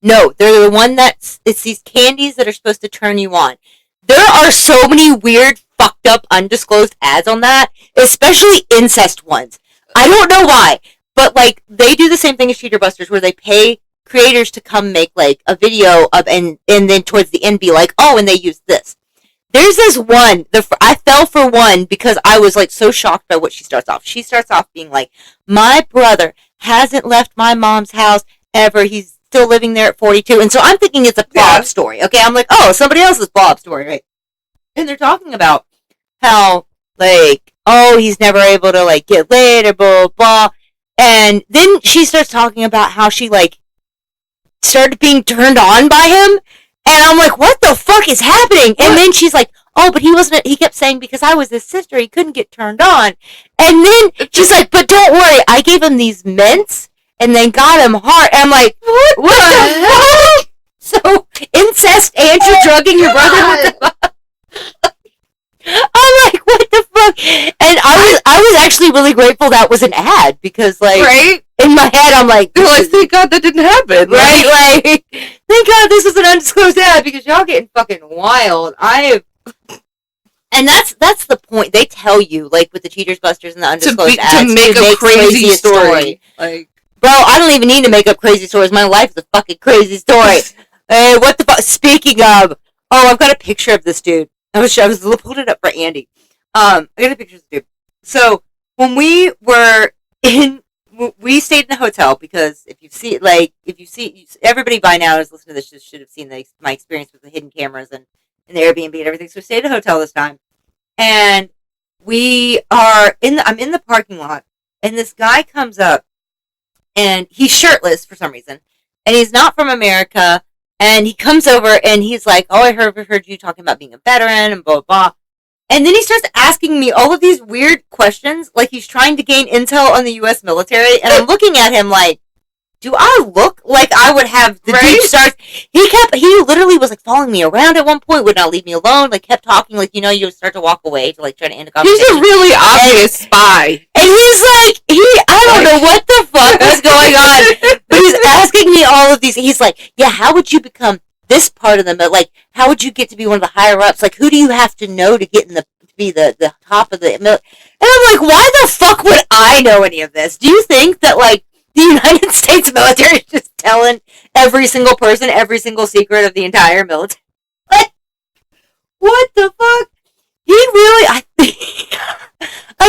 No, they're the one it's these candies that are supposed to turn you on. There are so many weird, fucked up, undisclosed ads on that, especially incest ones. I don't know why, but like they do the same thing as Cheater Busters, where they pay creators to come make like a video of and then towards the end be like, oh, and they use this. There's this one. I fell for one because I was like so shocked by what she starts off. She starts off being like, my brother hasn't left my mom's house ever. He's still living there at 42. And so I'm thinking it's a plot story. Okay, I'm like, oh, somebody else's plot story, right? And they're talking about how, like, oh, he's never able to, like, get laid or blah, blah. And then she starts talking about how she, like, started being turned on by him. And I'm like, what the fuck is happening? And then she's like, oh, but he kept saying because I was his sister, he couldn't get turned on. And then she's like, but don't worry, I gave him these mints and then got him hard. And I'm like, what the fuck? So, incest and you're drugging your brother with the I'm like, what the fuck? And I was actually really grateful that was an ad because, like, right? In my head, I'm like, thank God that didn't happen, right? Like, thank God this was an undisclosed ad because y'all getting fucking wild. And that's the point. They tell you, like, with the Cheaters Busters and the undisclosed ads, to make a crazy story. Like, bro, I don't even need to make up crazy stories. My life is a fucking crazy story. Hey, what the fuck? Speaking of, oh, I've got a picture of this dude. I was pulling it up for Andy. I got a picture of this dude. So when we were we stayed in a hotel because if you see everybody by now who's listening to this should have seen my experience with the hidden cameras and the Airbnb and everything. So we stayed at a hotel this time, and I'm in the parking lot, and this guy comes up, and he's shirtless for some reason, and he's not from America, and he comes over and he's like, "Oh, I heard you talking about being a veteran and blah blah blah." And then he starts asking me all of these weird questions, like he's trying to gain intel on the U.S. military, and I'm looking at him like, do I look like I would have the deep stars? He literally was like following me around at one point, would not leave me alone, like kept talking, like, you would start to walk away to like try to end a conversation. He's a really obvious spy. And he's like, I don't know what the fuck was going on, but he's asking me all of these. He's like, yeah, how would you become this part of them? But like, how would you get to be one of the higher ups? Like, who do you have to know to get to be the top of the military? And I'm like, why the fuck would I know any of this? Do you think that like the United States military is just telling every single person every single secret of the entire military? Like, what the fuck? He really, I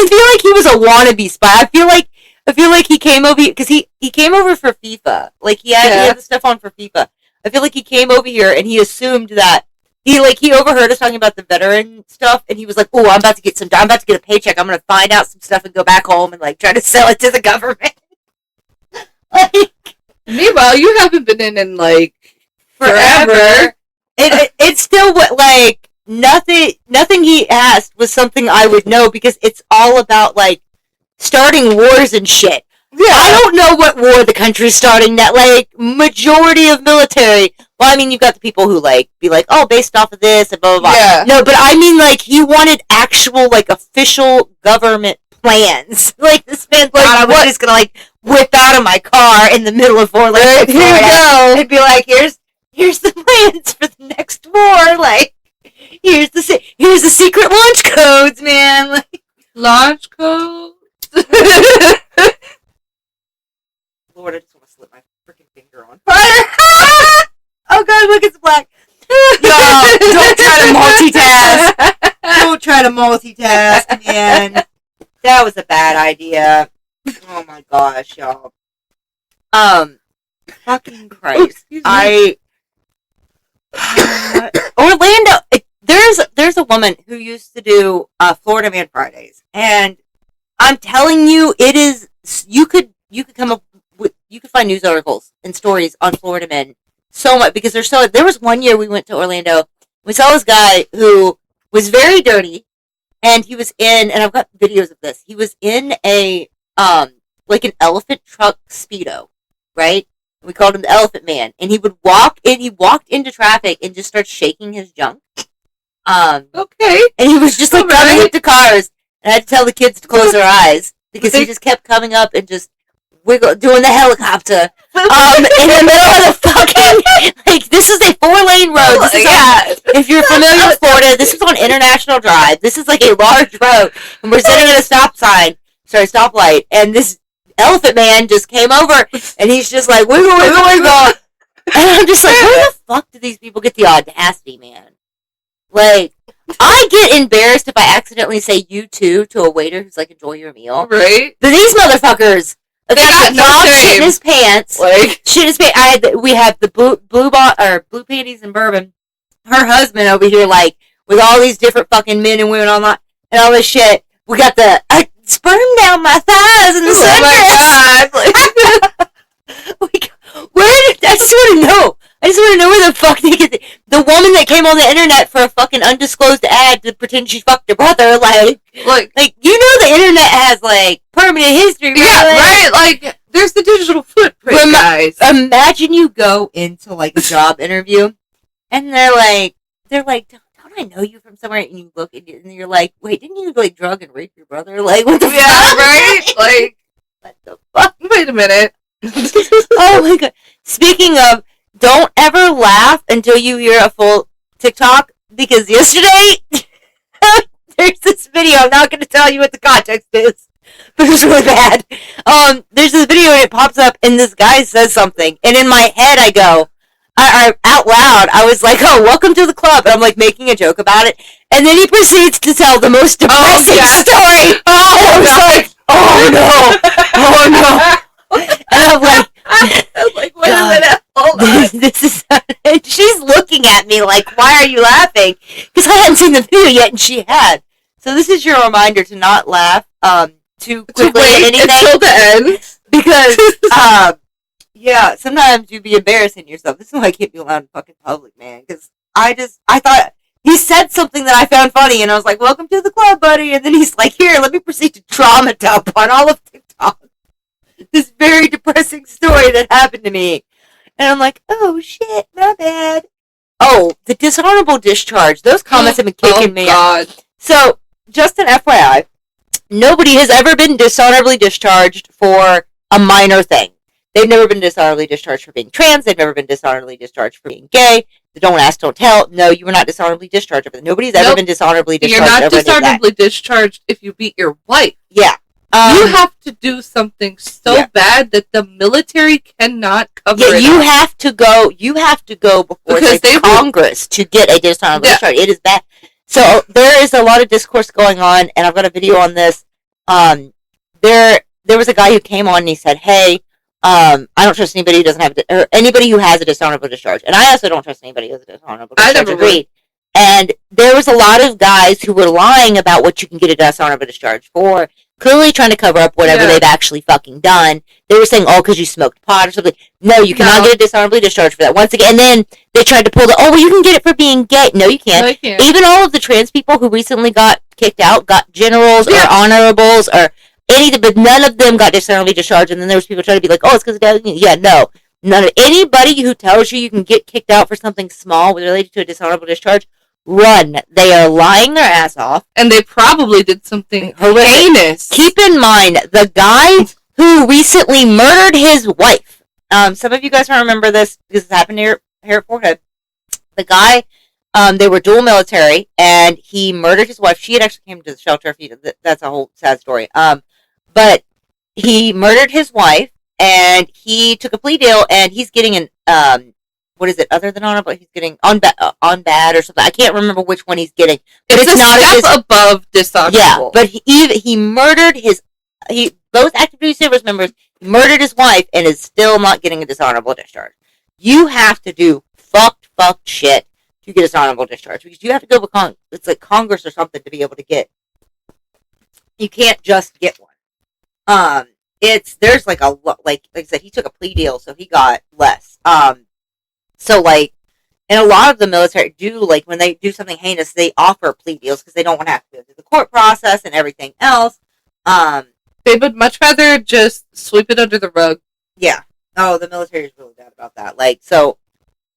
feel like he was a wannabe spy. I feel like he came over because he came over for FIFA. Like he had the stuff on for FIFA. I feel like he came over here and he assumed that he overheard us talking about the veteran stuff, and he was like, "Oh, I'm about to get a paycheck. I'm going to find out some stuff and go back home and like try to sell it to the government." Like, meanwhile, you haven't been in like forever. It's still like nothing he asked was something I would know because it's all about like starting wars and shit. Yeah. I don't know what war the country's starting that, like, majority of military. Well, I mean, you've got the people who, like, be like, oh, based off of this and blah, blah, blah. Yeah. No, but I mean, like, he wanted actual, like, official government plans. Like, this man thought I was just gonna, like, whip out of my car in the middle of Orlando, Florida. Here you go. And be like, here's the plans for the next war. Like, here's the secret launch codes, man. Like, launch codes? Lord, I just want to slip my freaking finger on fire. Oh god, look, it's black. Y'all, don't try to multitask, man. That was a bad idea. Oh my gosh, y'all. Fucking Christ. Orlando, there's a woman who used to do Florida Man Fridays, and I'm telling you, it is, you could come up with, you could find news articles and stories on Florida men so much, because there was one year we went to Orlando, we saw this guy who was very dirty, and he was in, and I've got videos of this, he was in a, like an elephant truck Speedo, right? We called him the Elephant Man, and he walked into traffic and just started shaking his junk. Okay. And he was just like coming into cars, and I had to tell the kids to close their eyes, because he just kept coming up and just doing the helicopter, in the middle of the fucking, like, this is a 4-lane road. If you're familiar with Florida, this is on International Drive. This is like a large road, and we're sitting at a stoplight, and this Elephant Man just came over, and he's just like, wiggle, wiggle, wiggle. And I'm just like, where the fuck do these people get the audacity, man? Like, I get embarrassed if I accidentally say you too to a waiter who's like, enjoy your meal. Right. But these motherfuckers, they got no shit in his pants. Like, shit in his pants. We have the blue panties and bourbon. Her husband over here, like, with all these different fucking men and women online and all this shit. We got the sperm down my thighs and the sundress. Oh my god! Like, I just want to know. I just want to know where the fuck they get the woman that came on the internet for a fucking undisclosed ad to pretend she fucked her brother. Like you know the internet has like permanent history. Right? Yeah, right. Like there's the digital footprint, guys. Imagine you go into like a job interview, and they're like, don't I know you from somewhere? And you look and you're like, wait, didn't you like drug and rape your brother? Like what the fuck? Right? Like what the fuck? Wait a minute. Oh my god. Speaking of, don't ever laugh until you hear a full TikTok, because yesterday there's this video. I'm not going to tell you what the context is, but it was really bad. There's this video and it pops up and this guy says something, and in my head I go, out loud, I was like, oh, welcome to the club, and I'm like making a joke about it, and then he proceeds to tell the most depressing story. Oh, and I was like, oh no, at me like, why are you laughing? Because I hadn't seen the video yet, and she had. So this is your reminder to not laugh too quickly at anything. Until the end. Because, yeah, sometimes you be embarrassing yourself. This is why I can't be allowed in fucking public, man. Because I thought he said something that I found funny, and I was like, welcome to the club, buddy. And then he's like, here, let me proceed to trauma dump on all of TikTok this very depressing story that happened to me. And I'm like, oh, shit, my bad. Oh, the dishonorable discharge. Those comments have been kicking me out. So, just an FYI, nobody has ever been dishonorably discharged for a minor thing. They've never been dishonorably discharged for being trans. They've never been dishonorably discharged for being gay. The don't ask, don't tell. No, you were not dishonorably discharged. Nobody's ever been dishonorably discharged. You're not dishonorably discharged if you beat your wife. Yeah. You have to do something so bad that the military cannot cover it. You have to go before Congress to get a dishonorable discharge. It is bad. So there is a lot of discourse going on, and I've got a video on this. There was a guy who came on and he said, hey, I don't trust anybody who doesn't have or anybody who has a dishonorable discharge. And I also don't trust anybody who has a dishonorable discharge. I never would. And there was a lot of guys who were lying about what you can get a dishonorable discharge for, clearly trying to cover up whatever they've actually fucking done. They were saying, oh, because you smoked pot or something. No, you cannot get a dishonorably discharge for that. Once again, and then they tried to pull well, you can get it for being gay. No, you can't. No, you can't. Even all of the trans people who recently got kicked out got generals or honorables or anything, but none of them got dishonorably discharged. And then there was people trying to be like, oh, it's because of that. Yeah, no. None of anybody who tells you can get kicked out for something small related to a dishonorable discharge, run. They are lying their ass off. And they probably did something heinous. Keep in mind, the guy who recently murdered his wife. Some of you guys might remember this because it happened here at Fort Hood. The guy, they were dual military, and he murdered his wife. She had actually came to the shelter. That's a whole sad story. But he murdered his wife, and he took a plea deal, and he's getting an what is it? Other than honorable, he's getting on bad or something. I can't remember which one he's getting. But it's not a step above dishonorable. Yeah, but he murdered both active duty service members. He murdered his wife and is still not getting a dishonorable discharge. You have to do fucked shit to get a dishonorable discharge because you have to go with it's like Congress or something to be able to get. You can't just get one. There's like a lot. Like I said, he took a plea deal, so he got less. So, like, and a lot of the military do, like, when they do something heinous, they offer plea deals because they don't want to have to go through the court process and everything else. They would much rather just sweep it under the rug. Yeah. Oh, the military is really bad about that. Like, so,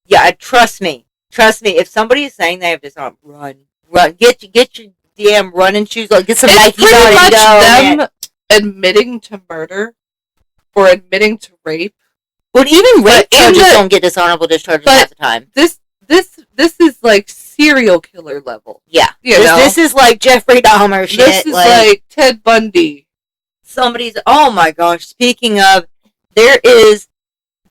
yeah, trust me. If somebody is saying they have dishonor, run. Get your damn running shoes. Like, get some Nike on and go. Them admitting to murder or admitting to rape. Well, even rape charges don't get dishonorable discharges half the time. This is like serial killer level. Yeah. This is like Jeffrey Dahmer shit. This is like Ted Bundy. Oh my gosh, speaking of, do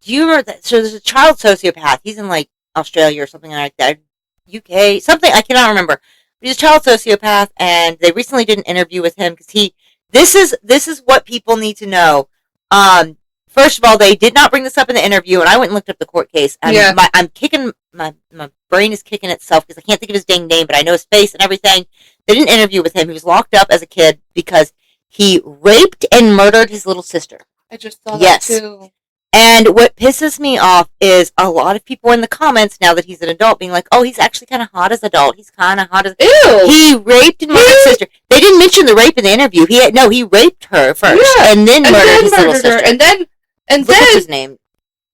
you remember that? So there's a child sociopath. He's in like Australia or something like that. UK, something, I cannot remember. He's a child sociopath, and they recently did an interview with him because this is what people need to know. First of all, they did not bring this up in the interview, and I went and looked up the court case. And my brain is kicking itself because I can't think of his dang name, but I know his face and everything. They did an interview with him. He was locked up as a kid because he raped and murdered his little sister. I just saw that too. And what pisses me off is a lot of people in the comments now that he's an adult being like, oh, he's actually kind of hot as an adult. He's kind of hot as... Ew! He raped and murdered his sister. They didn't mention the rape in the interview. He raped her first and then murdered his little sister. And then his name,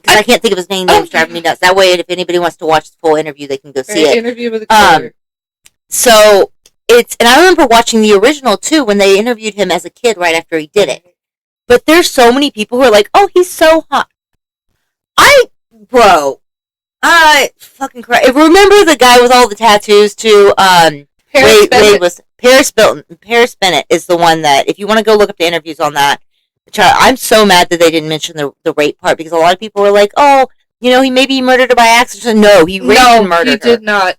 because I can't think of his name. It's driving me nuts. That way, if anybody wants to watch the full interview, they can go see it. Interview with the killer. So and I remember watching the original too when they interviewed him as a kid right after he did it. But there's so many people who are like, "Oh, he's so hot." I fucking cry. Remember the guy with all the tattoos too? Paris Bennett is the one that, if you want to go look up the interviews on that. I'm so mad that they didn't mention the rape part because a lot of people were like, "Oh, he maybe murdered her by accident." No, he raped and murdered her. No, he did not.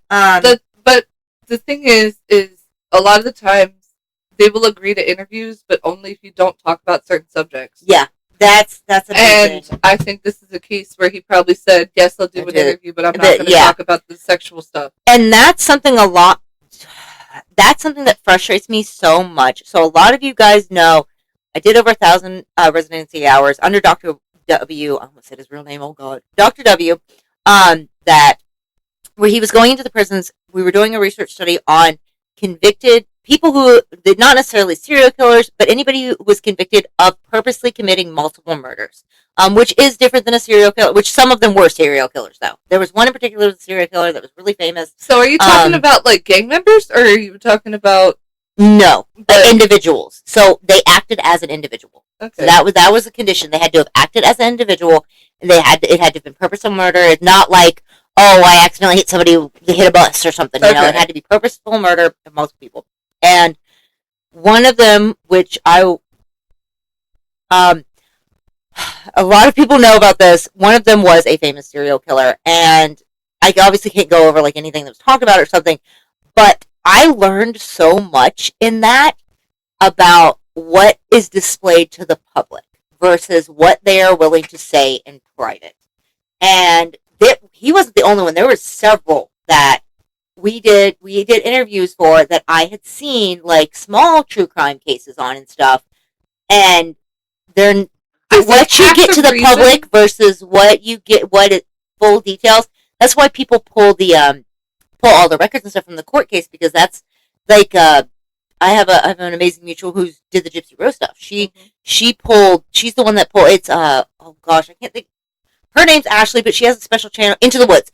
But the thing is a lot of the times they will agree to interviews, but only if you don't talk about certain subjects. Yeah, That's amazing. And I think this is a case where he probably said, "Yes, I'll do an interview, but I'm not going to talk about the sexual stuff." And that's something That's something that frustrates me so much. So a lot of you guys know, I did over 1,000 residency hours under Dr. W. I almost said his real name. Oh God, Dr. W. That where he was going into the prisons. We were doing a research study on convicted people who did not necessarily serial killers, but anybody who was convicted of purposely committing multiple murders, which is different than a serial killer, which some of them were serial killers, though. There was one in particular who was a serial killer that was really famous. So are you talking about, like, gang members, or are you talking about... No, individuals. So they acted as an individual. Okay. So that was a condition. They had to have acted as an individual, and it had to have been purposeful murder. It's not like, oh, I accidentally hit somebody, hit a bus or something. You know, it had to be purposeful murder of most people. And one of them, which a lot of people know about this, one of them was a famous serial killer. And I obviously can't go over like anything that was talked about or something, but I learned so much in that about what is displayed to the public versus what they are willing to say in private. And he wasn't the only one. There were several that we did interviews for that I had seen, like small true crime cases on and stuff. And they're what you get to the public versus what you get, full details. That's why people pull pull all the records and stuff from the court case, because that's like I have an amazing mutual who did the Gypsy Rose stuff. She's the one that pulled. It's oh gosh, I can't think. Her name's Ashley, but she has a special channel, Into the Woods.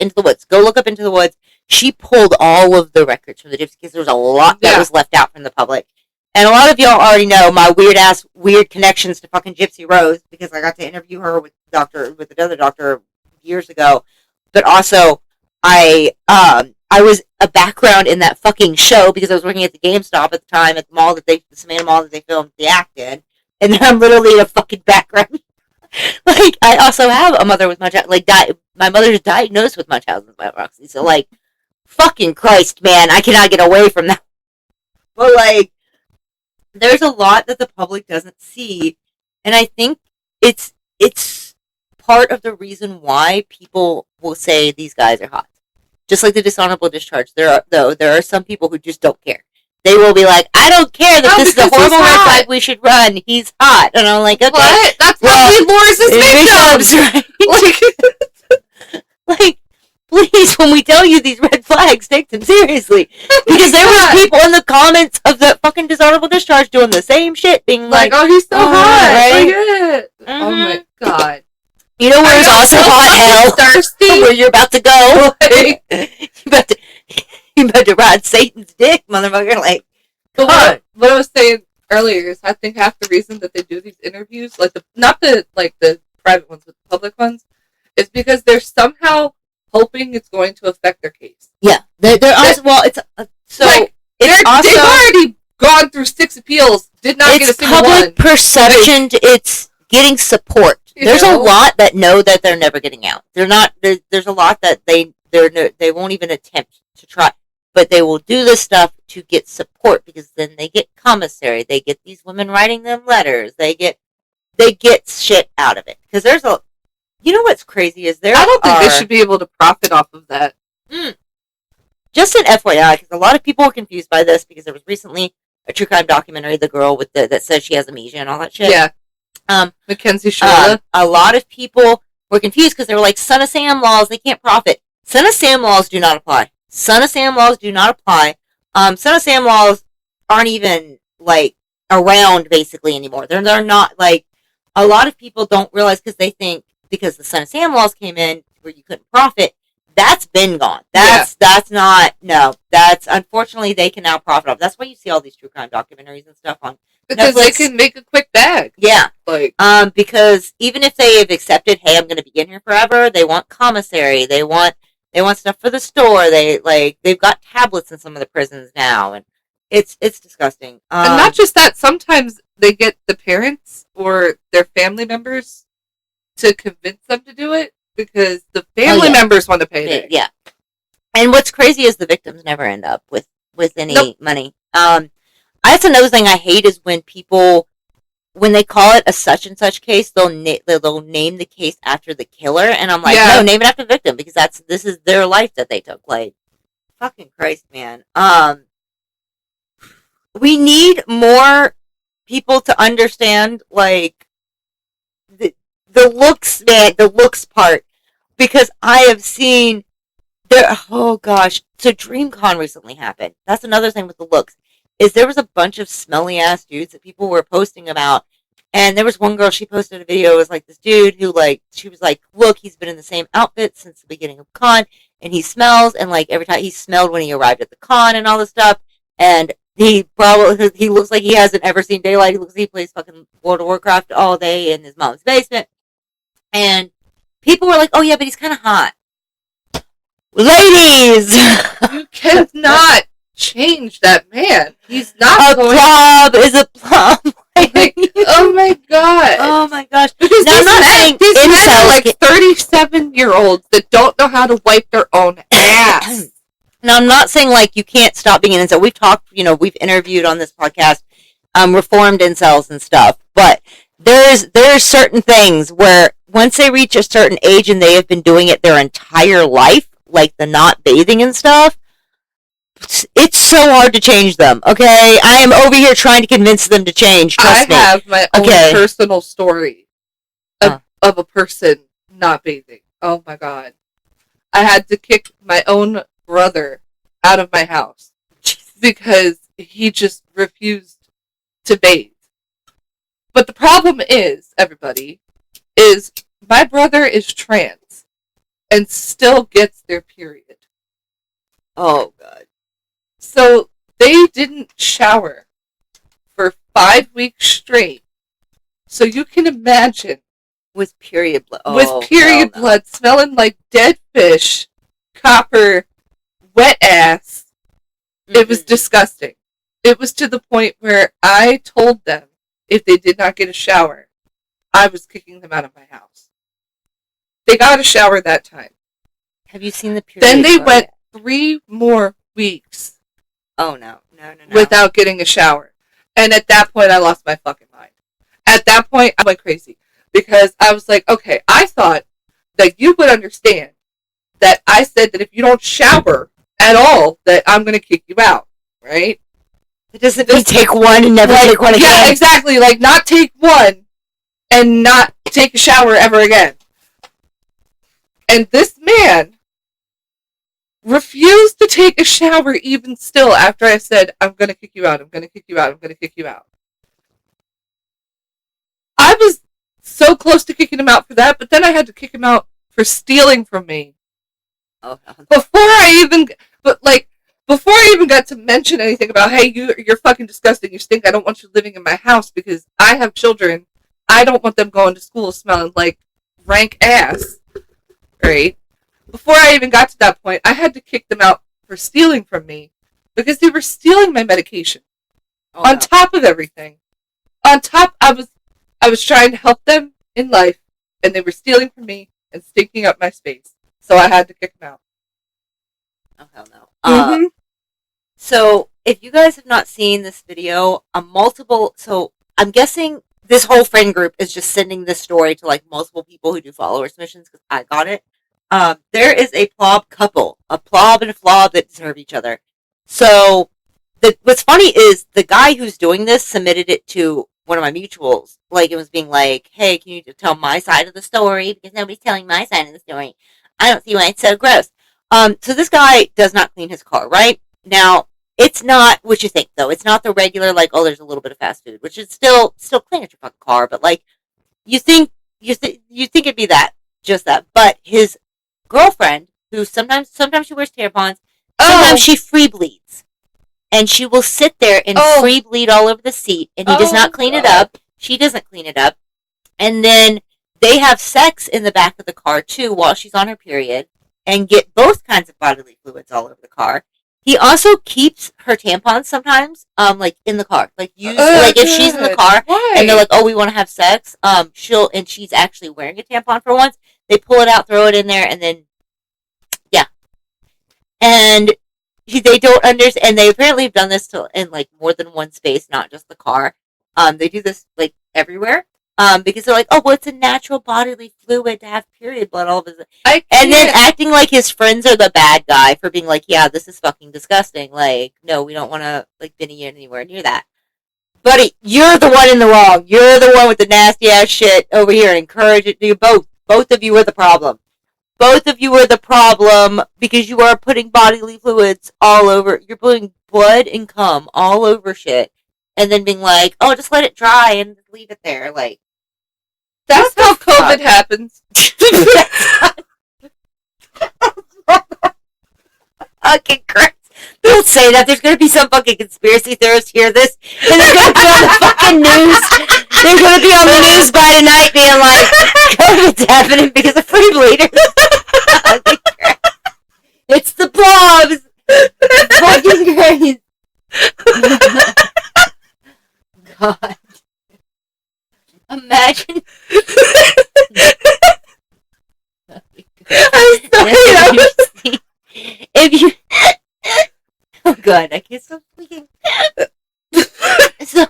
Go look up Into the Woods. She pulled all of the records from the Gypsy case. There was a lot that was left out from the public. And a lot of y'all already know my weird connections to fucking Gypsy Rose, because I got to interview her with another doctor years ago. But also, I was a background in that fucking show because I was working at the GameStop at the time at the mall the Savannah Mall that they filmed the act in, and then I'm literally in a fucking background. Like, I also have a mother with my mother's diagnosed with Munchausen's by proxy, so like, fucking Christ, man, I cannot get away from that. But like, there's a lot that the public doesn't see, and I think it's part of the reason why people will say these guys are hot. Just like the dishonorable discharge, there are some people who just don't care. They will be like, I don't care that this is a horrible red flag we should run. He's hot. And I'm like, okay. What? That's how he lures his victims, right? Like, please, when we tell you these red flags, take them seriously. Because there was people in the comments of the fucking dishonorable discharge doing the same shit, being like, oh, he's so hot. Right? Mm-hmm. Oh my god. You know where it's also hot? Hell. Thirsty. Where you're about to go. You're about to ride Satan's dick, motherfucker. Like, but what I was saying earlier is, I think half the reason that they do these interviews, like not the private ones, but the public ones, is because they're somehow hoping it's going to affect their case. Yeah, they're also, well, it's so like, it's also, they've already gone through 6 appeals, did not get a single one. It's public perception. It's getting support. There's a lot that know that they're never getting out. They're not. There's a lot that they won't even attempt to try, but they will do this stuff to get support, because then they get commissary. They get these women writing them letters. They get shit out of it, because there's a. You know what's crazy is I don't think they should be able to profit off of that. Just an FYI, because a lot of people were confused by this, because there was recently a true crime documentary, the girl with that says she has amnesia and all that shit. Yeah. Mackenzie Shirley. A lot of people were confused because they were like, Son of Sam laws, they can't profit. Son of Sam laws do not apply. Son of Sam laws do not apply. Son of Sam laws aren't even, like, around, basically, anymore. They're not, like, a lot of people don't realize, because they think, because the Son of Sam laws came in, where you couldn't profit, that's been gone. That's not, no. That's, unfortunately, they can now profit off. That's why you see all these true crime documentaries and stuff on because Netflix. They can make a quick bag. Yeah. Like, because even if they have accepted, hey, I'm going to be in here forever, they want commissary. They want stuff for the store. They've got tablets in some of the prisons now, and it's disgusting. And not just that, sometimes they get the parents or their family members to convince them to do it, because the family members want to pay it. Yeah. And what's crazy is the victims never end up with any money. That's another thing I hate, is when people when they call it a such and such case, they'll name the case after the killer, and I'm like, Yeah. no, name it after the victim because this is their life that they took. Like, fucking Christ, man. We need more people to understand like the looks, man, the looks part, because I have seen there. Oh gosh, so DreamCon recently happened. That's another thing with the looks. Is there was a bunch of smelly ass dudes that people were posting about, and there was one girl, she posted a video. It was like this dude who, like, she was like, look, he's been in the same outfit since the beginning of con, and he smells, and like every time he smelled when he arrived at the con and all this stuff, and he looks like he hasn't ever seen daylight. He looks like he plays fucking World of Warcraft all day in his mom's basement, and people were like, oh yeah, but he's kind of hot. Ladies, You cannot change that man. He's not a going. blob is a blob. Like, oh my god. Oh my gosh. Because Now, I'm not saying these men are incels like get- 37-year-olds that don't know how to wipe their own ass. Now, I'm not saying like you can't stop being an incel. We've talked, we've interviewed on this podcast, reformed incels and stuff. But there's certain things where once they reach a certain age and they have been doing it their entire life, like the not bathing and stuff, it's so hard to change them. Okay, I am over here trying to convince them to change. Trust me. I have my own Okay. personal story of a person not bathing. Oh my god. I had to kick my own brother out of my house because he just refused to bathe. But the problem is, everybody, is my brother is trans and still gets their period. Oh god. So they didn't shower for 5 weeks straight. So you can imagine With period blood. Oh, with period hell no. blood smelling like dead fish, copper, wet ass. It was Mm-mm. disgusting. It was to the point where I told them if they did not get a shower, I was kicking them out of my house. They got a shower that time. Have you seen the period? Then they blood? went 3 more weeks Oh no. without getting a shower. And at that point, I lost my fucking mind. At that point, I went crazy. Because I was like, okay, I thought that you would understand that I said that if you don't shower at all, that I'm going to kick you out, right? It doesn't mean take one and never take one again. Yeah, exactly. Like, not take one and not take a shower ever again. And this man refused to take a shower even still after I said, I'm going to kick you out, I'm going to kick you out, I'm going to kick you out. I was so close to kicking him out for that, but then I had to kick him out for stealing from me. Oh, Before I even got to mention anything about, hey, you're fucking disgusting, you stink, I don't want you living in my house because I have children. I don't want them going to school smelling like rank ass. Right? Before I even got to that point, I had to kick them out for stealing from me because they were stealing my medication. oh, On top of everything. On top, I was trying to help them in life, and they were stealing from me and stinking up my space. So I had to kick them out. Oh hell no. Mhm. So if you guys have not seen this video, so I'm guessing this whole friend group is just sending this story to like multiple people who do follower submissions because I got it. There is a plob couple, a plob and a flob that deserve each other. So what's funny is the guy who's doing this submitted it to one of my mutuals. Like, it was being like, hey, can you tell my side of the story? Because nobody's telling my side of the story. I don't see why it's so gross. So this guy does not clean his car, right? Now, it's not what you think, though. It's not the regular, like, oh, there's a little bit of fast food, which is still clean at your fucking car, but, like, you think it'd be just that. But his girlfriend, who sometimes she wears tampons, sometimes she free bleeds. And she will sit there and free bleed all over the seat, and he does not clean it up. She doesn't clean it up. And then they have sex in the back of the car, too, while she's on her period, and get both kinds of bodily fluids all over the car. He also keeps her tampons sometimes, like, in the car. Like, if she's in the car, and they're like, oh, we want to have sex, and she's actually wearing a tampon for once, they pull it out, throw it in there, and then, yeah. And they don't understand, and they apparently have done this in, like, more than one space, not just the car. They do this like everywhere. Because they're like, oh, well, it's a natural bodily fluid to have period blood all of a sudden. And then acting like his friends are the bad guy for being like, yeah, this is fucking disgusting. Like, no, we don't want to like Benny in anywhere near that. Buddy, you're the one in the wrong. You're the one with the nasty ass shit over here. Encourage it to you both. Both of you are the problem. Both of you are the problem because you are putting bodily fluids all over. You're putting blood and cum all over shit. And then being like, oh, just let it dry and leave it there. Like, that's how COVID happens. Fucking Christ. Don't say that. There's going to be some fucking conspiracy theorist hear this. And they're going to be on the fucking news. They're going to be on the news by tonight being like, COVID's happening because of free bleeders. It's the blobs. Fucking crazy. God. Imagine. I'm sorry. If you. Oh God, I can't stop speaking. So,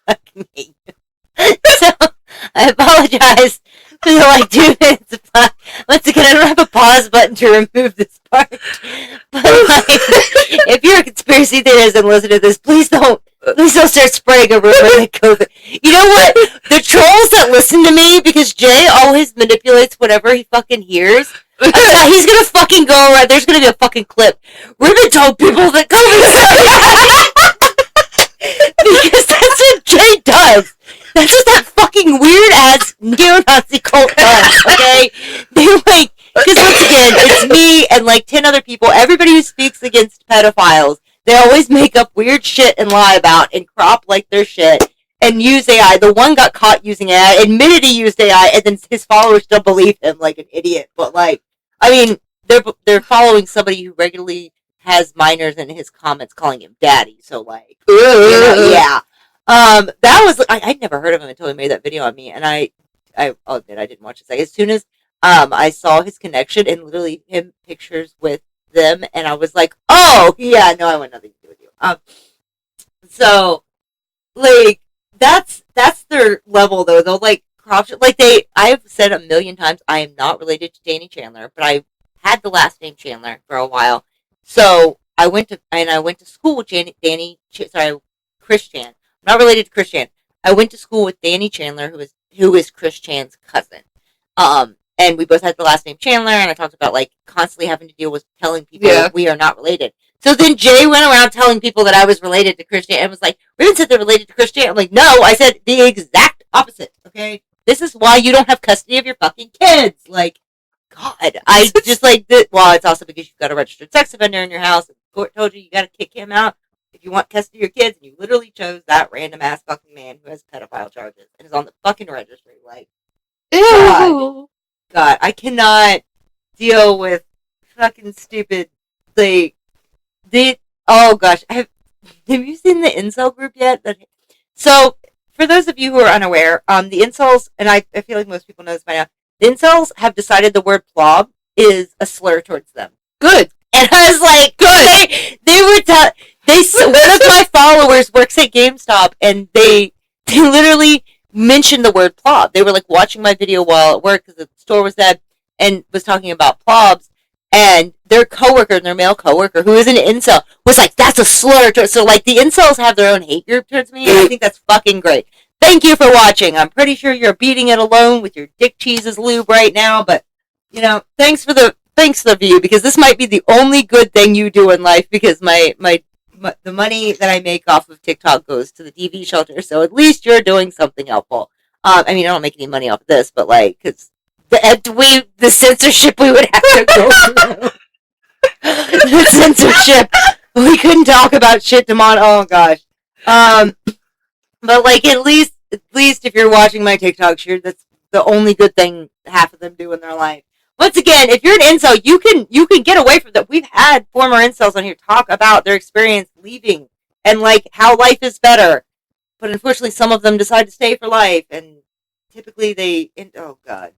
fucking hate you. So, I apologize for the like 2 minutes of pause. Once again, I don't have a pause button to remove this part. But like, if you're a conspiracy theorist and listen to this, please don't start spreading a rumor that COVID. You know what? The trolls that listen to me, because Jay always manipulates whatever he fucking hears. He's gonna fucking go around. There's gonna be a fucking clip. Ribbon told people that because that's what Jay does. That's what that fucking weird ass neo-Nazi cult does. Okay, they like because once again, it's me and like 10 other people. Everybody who speaks against pedophiles, they always make up weird shit and lie about and crop like their shit. And use AI. The one got caught using AI, admitted he used AI, and then his followers still believe him like an idiot. But like, I mean, they're following somebody who regularly has minors in his comments calling him daddy. So like, you know, yeah. That was I'd never heard of him until he made that video on me, and I'll admit I didn't watch it. Like, as soon as I saw his connection and literally him pictures with them, and I was like, oh yeah, no, I want nothing to do with you. So like. That's their level though. They'll like crop like I've said a million times I am not related to Danny Chandler, but I had the last name Chandler for a while. So I went to school with Chris Chan. I'm not related to Chris Chan. I went to school with Danny Chandler, who is Chris Chan's cousin. And we both had the last name Chandler, and I talked about like constantly having to deal with telling people we are not related. So then Jay went around telling people that I was related to Christian and was like, Ribbon said they're related to Christian. I'm like, no, I said the exact opposite, okay? This is why you don't have custody of your fucking kids. Like, God, I just like, well, it's also because you've got a registered sex offender in your house, and the court told you got to kick him out if you want custody of your kids, and you literally chose that random ass fucking man who has pedophile charges and is on the fucking registry. Like, God, I cannot deal with fucking stupid, like, oh gosh, have you seen the incel group yet? So, for those of you who are unaware, the incels, and I feel like most people know this by now, the incels have decided the word plob is a slur towards them. Good. And I was like, good. They were one of my followers works at GameStop, and they literally mentioned the word plob. They were like watching my video while at work because the store was dead, and was talking about plobs. And their male coworker, who is an incel, was like, that's a slur. So, like, the incels have their own hate group towards me, and I think that's fucking great. Thank you for watching. I'm pretty sure you're beating it alone with your dick cheeses lube right now, but, you know, thanks for the view, because this might be the only good thing you do in life, because the money that I make off of TikTok goes to the DV shelter, so at least you're doing something helpful. I mean, I don't make any money off of this, but, like, because the censorship we would have to go through. The censorship. We couldn't talk about shit tomorrow. Oh gosh. But like at least if you're watching my TikTok, sure, that's the only good thing half of them do in their life. Once again, if you're an incel, you can get away from that. We've had former incels on here talk about their experience leaving and like how life is better. But unfortunately, some of them decide to stay for life, and typically oh god.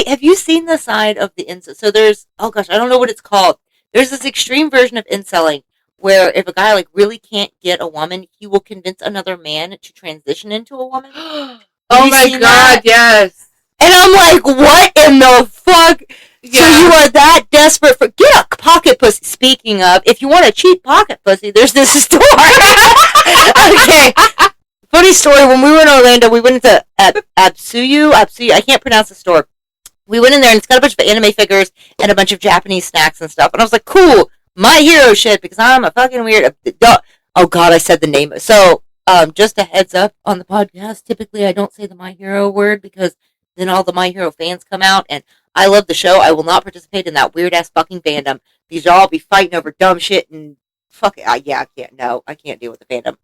Have you seen the side of the incel? So there's, oh gosh, I don't know what it's called. There's this extreme version of incelling where if a guy like really can't get a woman, he will convince another man to transition into a woman. Oh Have you my seen god, that? yes. And I'm like, what in the fuck? Yeah. So you are that desperate for get a pocket pussy. Speaking of, if you want a cheap pocket pussy, there's this store. Okay. Funny story. When we were in Orlando, we went into Absuyu. I can't pronounce the store. We went in there and it's got a bunch of anime figures and a bunch of Japanese snacks and stuff. And I was like, cool, My Hero shit, because I'm a fucking weird. Oh god, I said the name. So, just a heads up on the podcast. Typically, I don't say the My Hero word because then all the My Hero fans come out, and I love the show. I will not participate in that weird ass fucking fandom because y'all be fighting over dumb shit and fuck it. Yeah, I can't. No, I can't deal with the fandom.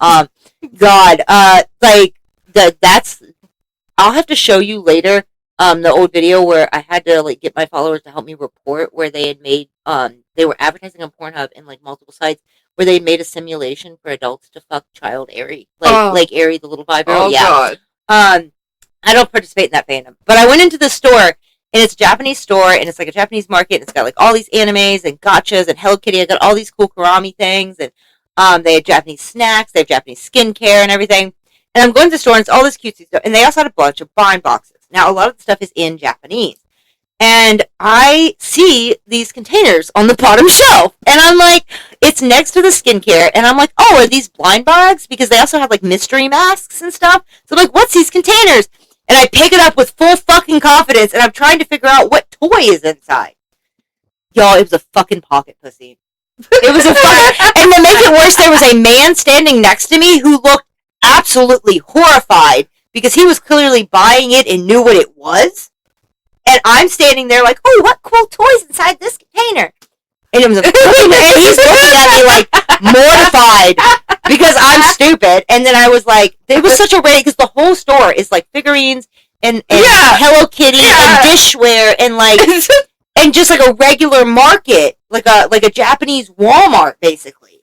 God, like that's. I'll have to show you later. The old video where I had to like get my followers to help me report where they had made they were advertising on Pornhub and like multiple sites where they made a simulation for adults to fuck child Ari, like Ari the little 5-year-old. Oh Yeah. god. I don't participate in that fandom, but I went into the store and it's a Japanese store and it's like a Japanese market and it's got like all these animes and gotchas and Hello Kitty. I got all these cool karami things and they have Japanese snacks, they have Japanese skincare and everything. And I'm going to the store and it's all this cutesy stuff. And they also had a bunch of blind boxes. Now, a lot of the stuff is in Japanese. And I see these containers on the bottom shelf. And I'm like, it's next to the skincare. And I'm like, oh, are these blind bags? Because they also have like mystery masks and stuff. So I'm like, what's these containers? And I pick it up with full fucking confidence. And I'm trying to figure out what toy is inside. Y'all, it was a fucking pocket pussy. It was a fucking... And to make it worse, there was a man standing next to me who looked absolutely horrified because he was clearly buying it and knew what it was. And I'm standing there like, oh, what cool toys inside this container? And it was a fucking, and he's looking at me like mortified because I'm stupid. And then I was like, it was such a rate because the whole store is like figurines and Hello Kitty and dishware and like and just like a regular market, like a Japanese Walmart basically.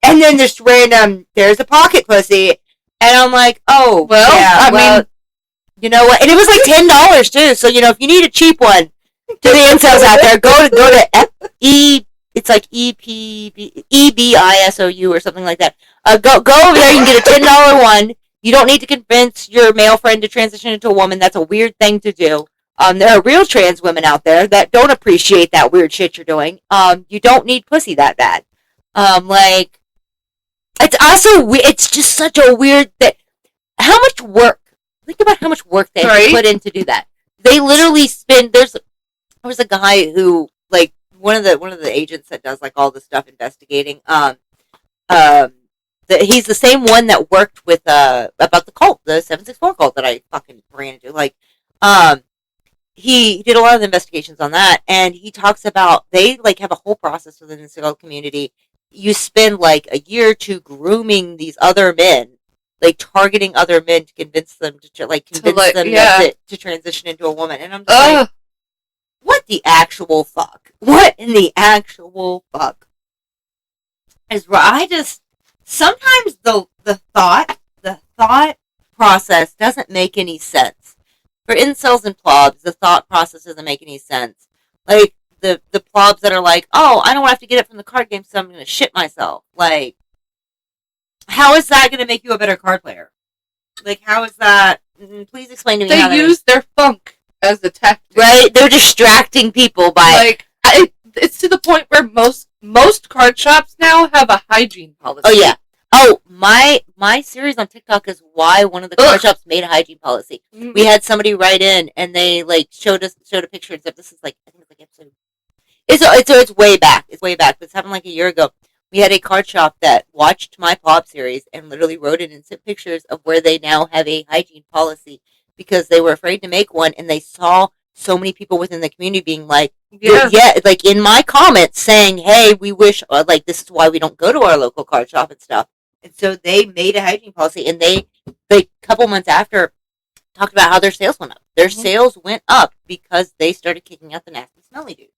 And then this random, there's a pocket pussy. And I'm like, oh, well, yeah, I mean, you know what? And it was like $10 too. So, you know, if you need a cheap one, to the incels out there, go to it's like EBISOU or something like that. Go over there. You can get a $10 one. You don't need to convince your male friend to transition into a woman. That's a weird thing to do. There are real trans women out there that don't appreciate that weird shit you're doing. You don't need pussy that bad. Like. It's also it's just such a weird that how much work think about how much work they have to put in to do that. They literally spend there was a guy who like one of the agents that does like all this stuff investigating he's the same one that worked with about the cult, the 764 cult that I fucking ran into. Like he did a lot of the investigations on that, and he talks about they like have a whole process within the incel community. You spend like a year or two grooming these other men, like targeting other men to convince them to transition into a woman. And I'm just like, what the actual fuck? What in the actual fuck? I just sometimes the thought process doesn't make any sense. For incels and plobs, the thought process doesn't make any sense. Like the plobs that are like, oh, I don't have to get it from the card game, so I'm going to shit myself. Like, how is that going to make you a better card player? Like, how is that? Please explain to me. They use their funk as a tactic, right? They're distracting people by it's to the point where most card shops now have a hygiene policy. Oh yeah. Oh, my series on TikTok is why one of the card shops made a hygiene policy. Mm-hmm. We had somebody write in and they like showed a picture and said this is like I think it's like episode. It's way back. It's way back. This happened like a year ago. We had a card shop that watched my pop series and literally wrote it and sent pictures of where they now have a hygiene policy because they were afraid to make one and they saw so many people within the community being like, like in my comments saying, hey, we wish, like, this is why we don't go to our local card shop and stuff. And so they made a hygiene policy and they a couple months after, talked about how their sales went up. Their sales went up because they started kicking out the nasty, smelly dudes.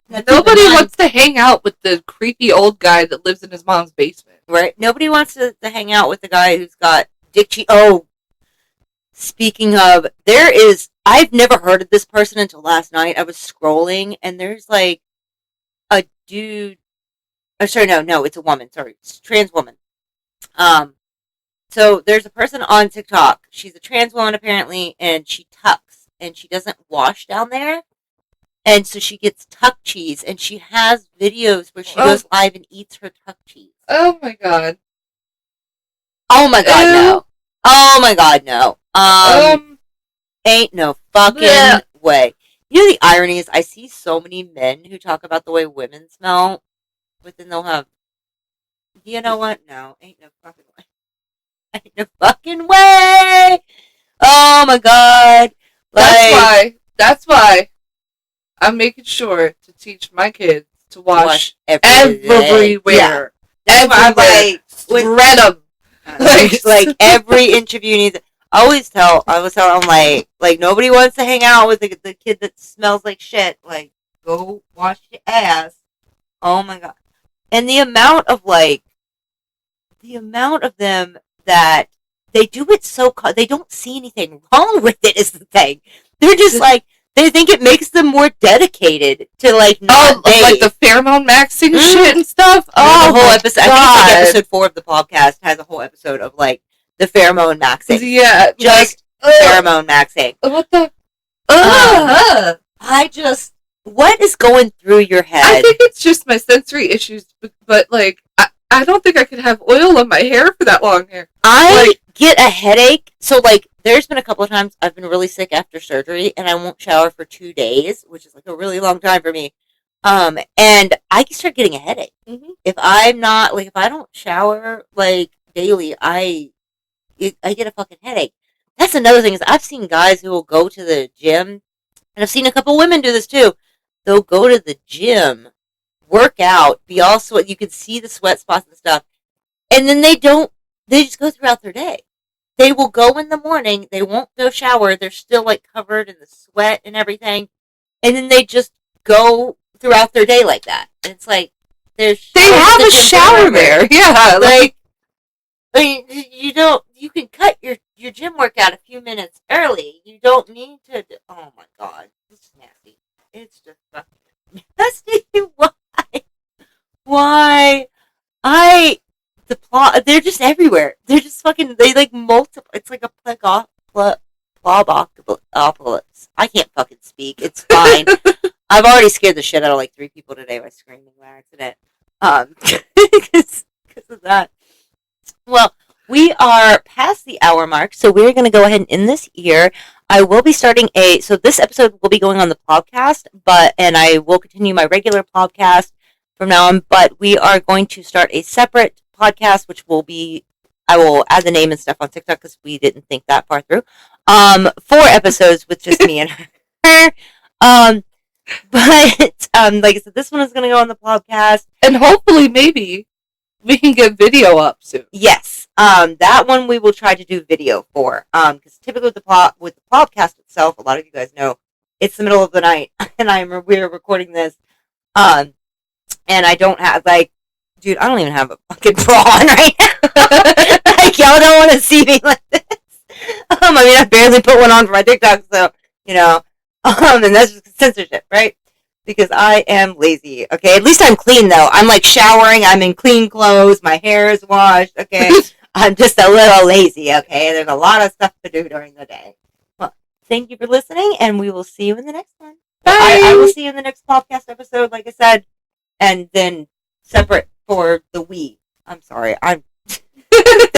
Nobody wants to hang out with the creepy old guy that lives in his mom's basement. Right? Nobody wants to hang out with the guy who's got dick cheek. Oh, speaking of, I've never heard of this person until last night. I was scrolling, and there's like a dude or sorry, no, it's a woman. Sorry, it's a trans woman. Um, so there's a person on TikTok. She's a trans woman apparently, and she tucks and she doesn't wash down there, and so she gets tuck cheese, and she has videos where she goes live and eats her tuck cheese. Oh my god. Oh my god, no. Oh my god, no. Ain't no fucking way. You know the irony is I see so many men who talk about the way women smell, but then they'll have, you know what? No, ain't no fucking way. Ain't no fucking way. Oh my god. Like, That's why I'm making sure to teach my kids to wash everywhere. Yeah. Everywhere. Spread them. Like every inch of you needs. I always tell them like nobody wants to hang out with the kid that smells like shit. Like, go wash your ass. Oh my god. And the amount of them that they do it they don't see anything wrong with it is the thing. They're just like, they think it makes them more dedicated to like not like the pheromone maxing shit and stuff. Oh, the whole episode. I think like episode 4 of the podcast has a whole episode of like the pheromone maxing. Yeah, just pheromone maxing. What the? What is going through your head? I think it's just my sensory issues, but like I don't think I could have oil on my hair for that long hair. I get a headache. So like, there's been a couple of times I've been really sick after surgery, and I won't shower for 2 days, which is like a really long time for me. And I start getting a headache if I'm not if I don't shower like daily. I get a fucking headache. That's another thing is I've seen guys who will go to the gym, and I've seen a couple women do this too. They'll go to the gym, work out, be all sweat. You can see the sweat spots and stuff, and then they just go throughout their day. They will go in the morning. They won't go shower. They're still like covered in the sweat and everything, and then they just go throughout their day like that. And it's like they have a shower there. Yeah, like. I mean, you can cut your gym workout a few minutes early. You don't need to. Oh my god. It's nasty. It's just fucking nasty. Why? They're just everywhere. They're just fucking, they like multiple. It's like a plobocalypse. I can't fucking speak. It's fine. I've already scared the shit out of like 3 people today by screaming by accident. Because of that. Well, we are past the hour mark, so we're going to go ahead and end this here. I will be starting so this episode will be going on the podcast, and I will continue my regular podcast from now on, but we are going to start a separate podcast, which will be, I will add the name and stuff on TikTok because we didn't think that far through. 4 episodes with just me and her. But like I said, this one is going to go on the podcast, and hopefully maybe we can get video up soon. Yes. That one we will try to do video for. Because typically with the podcast itself, a lot of you guys know it's the middle of the night, and we're recording this. And I don't have dude, I don't even have a fucking bra on right now. Like, y'all don't want to see me like this. I mean, I barely put one on for my TikTok, so and that's just censorship, right? Because I am lazy, okay? At least I'm clean, though. I'm, like, showering. I'm in clean clothes. My hair is washed, okay? I'm just a little lazy, okay? There's a lot of stuff to do during the day. Well, thank you for listening, and we will see you in the next one. Bye! I will see you in the next podcast episode, like I said, and then separate for the Wii. I'm sorry.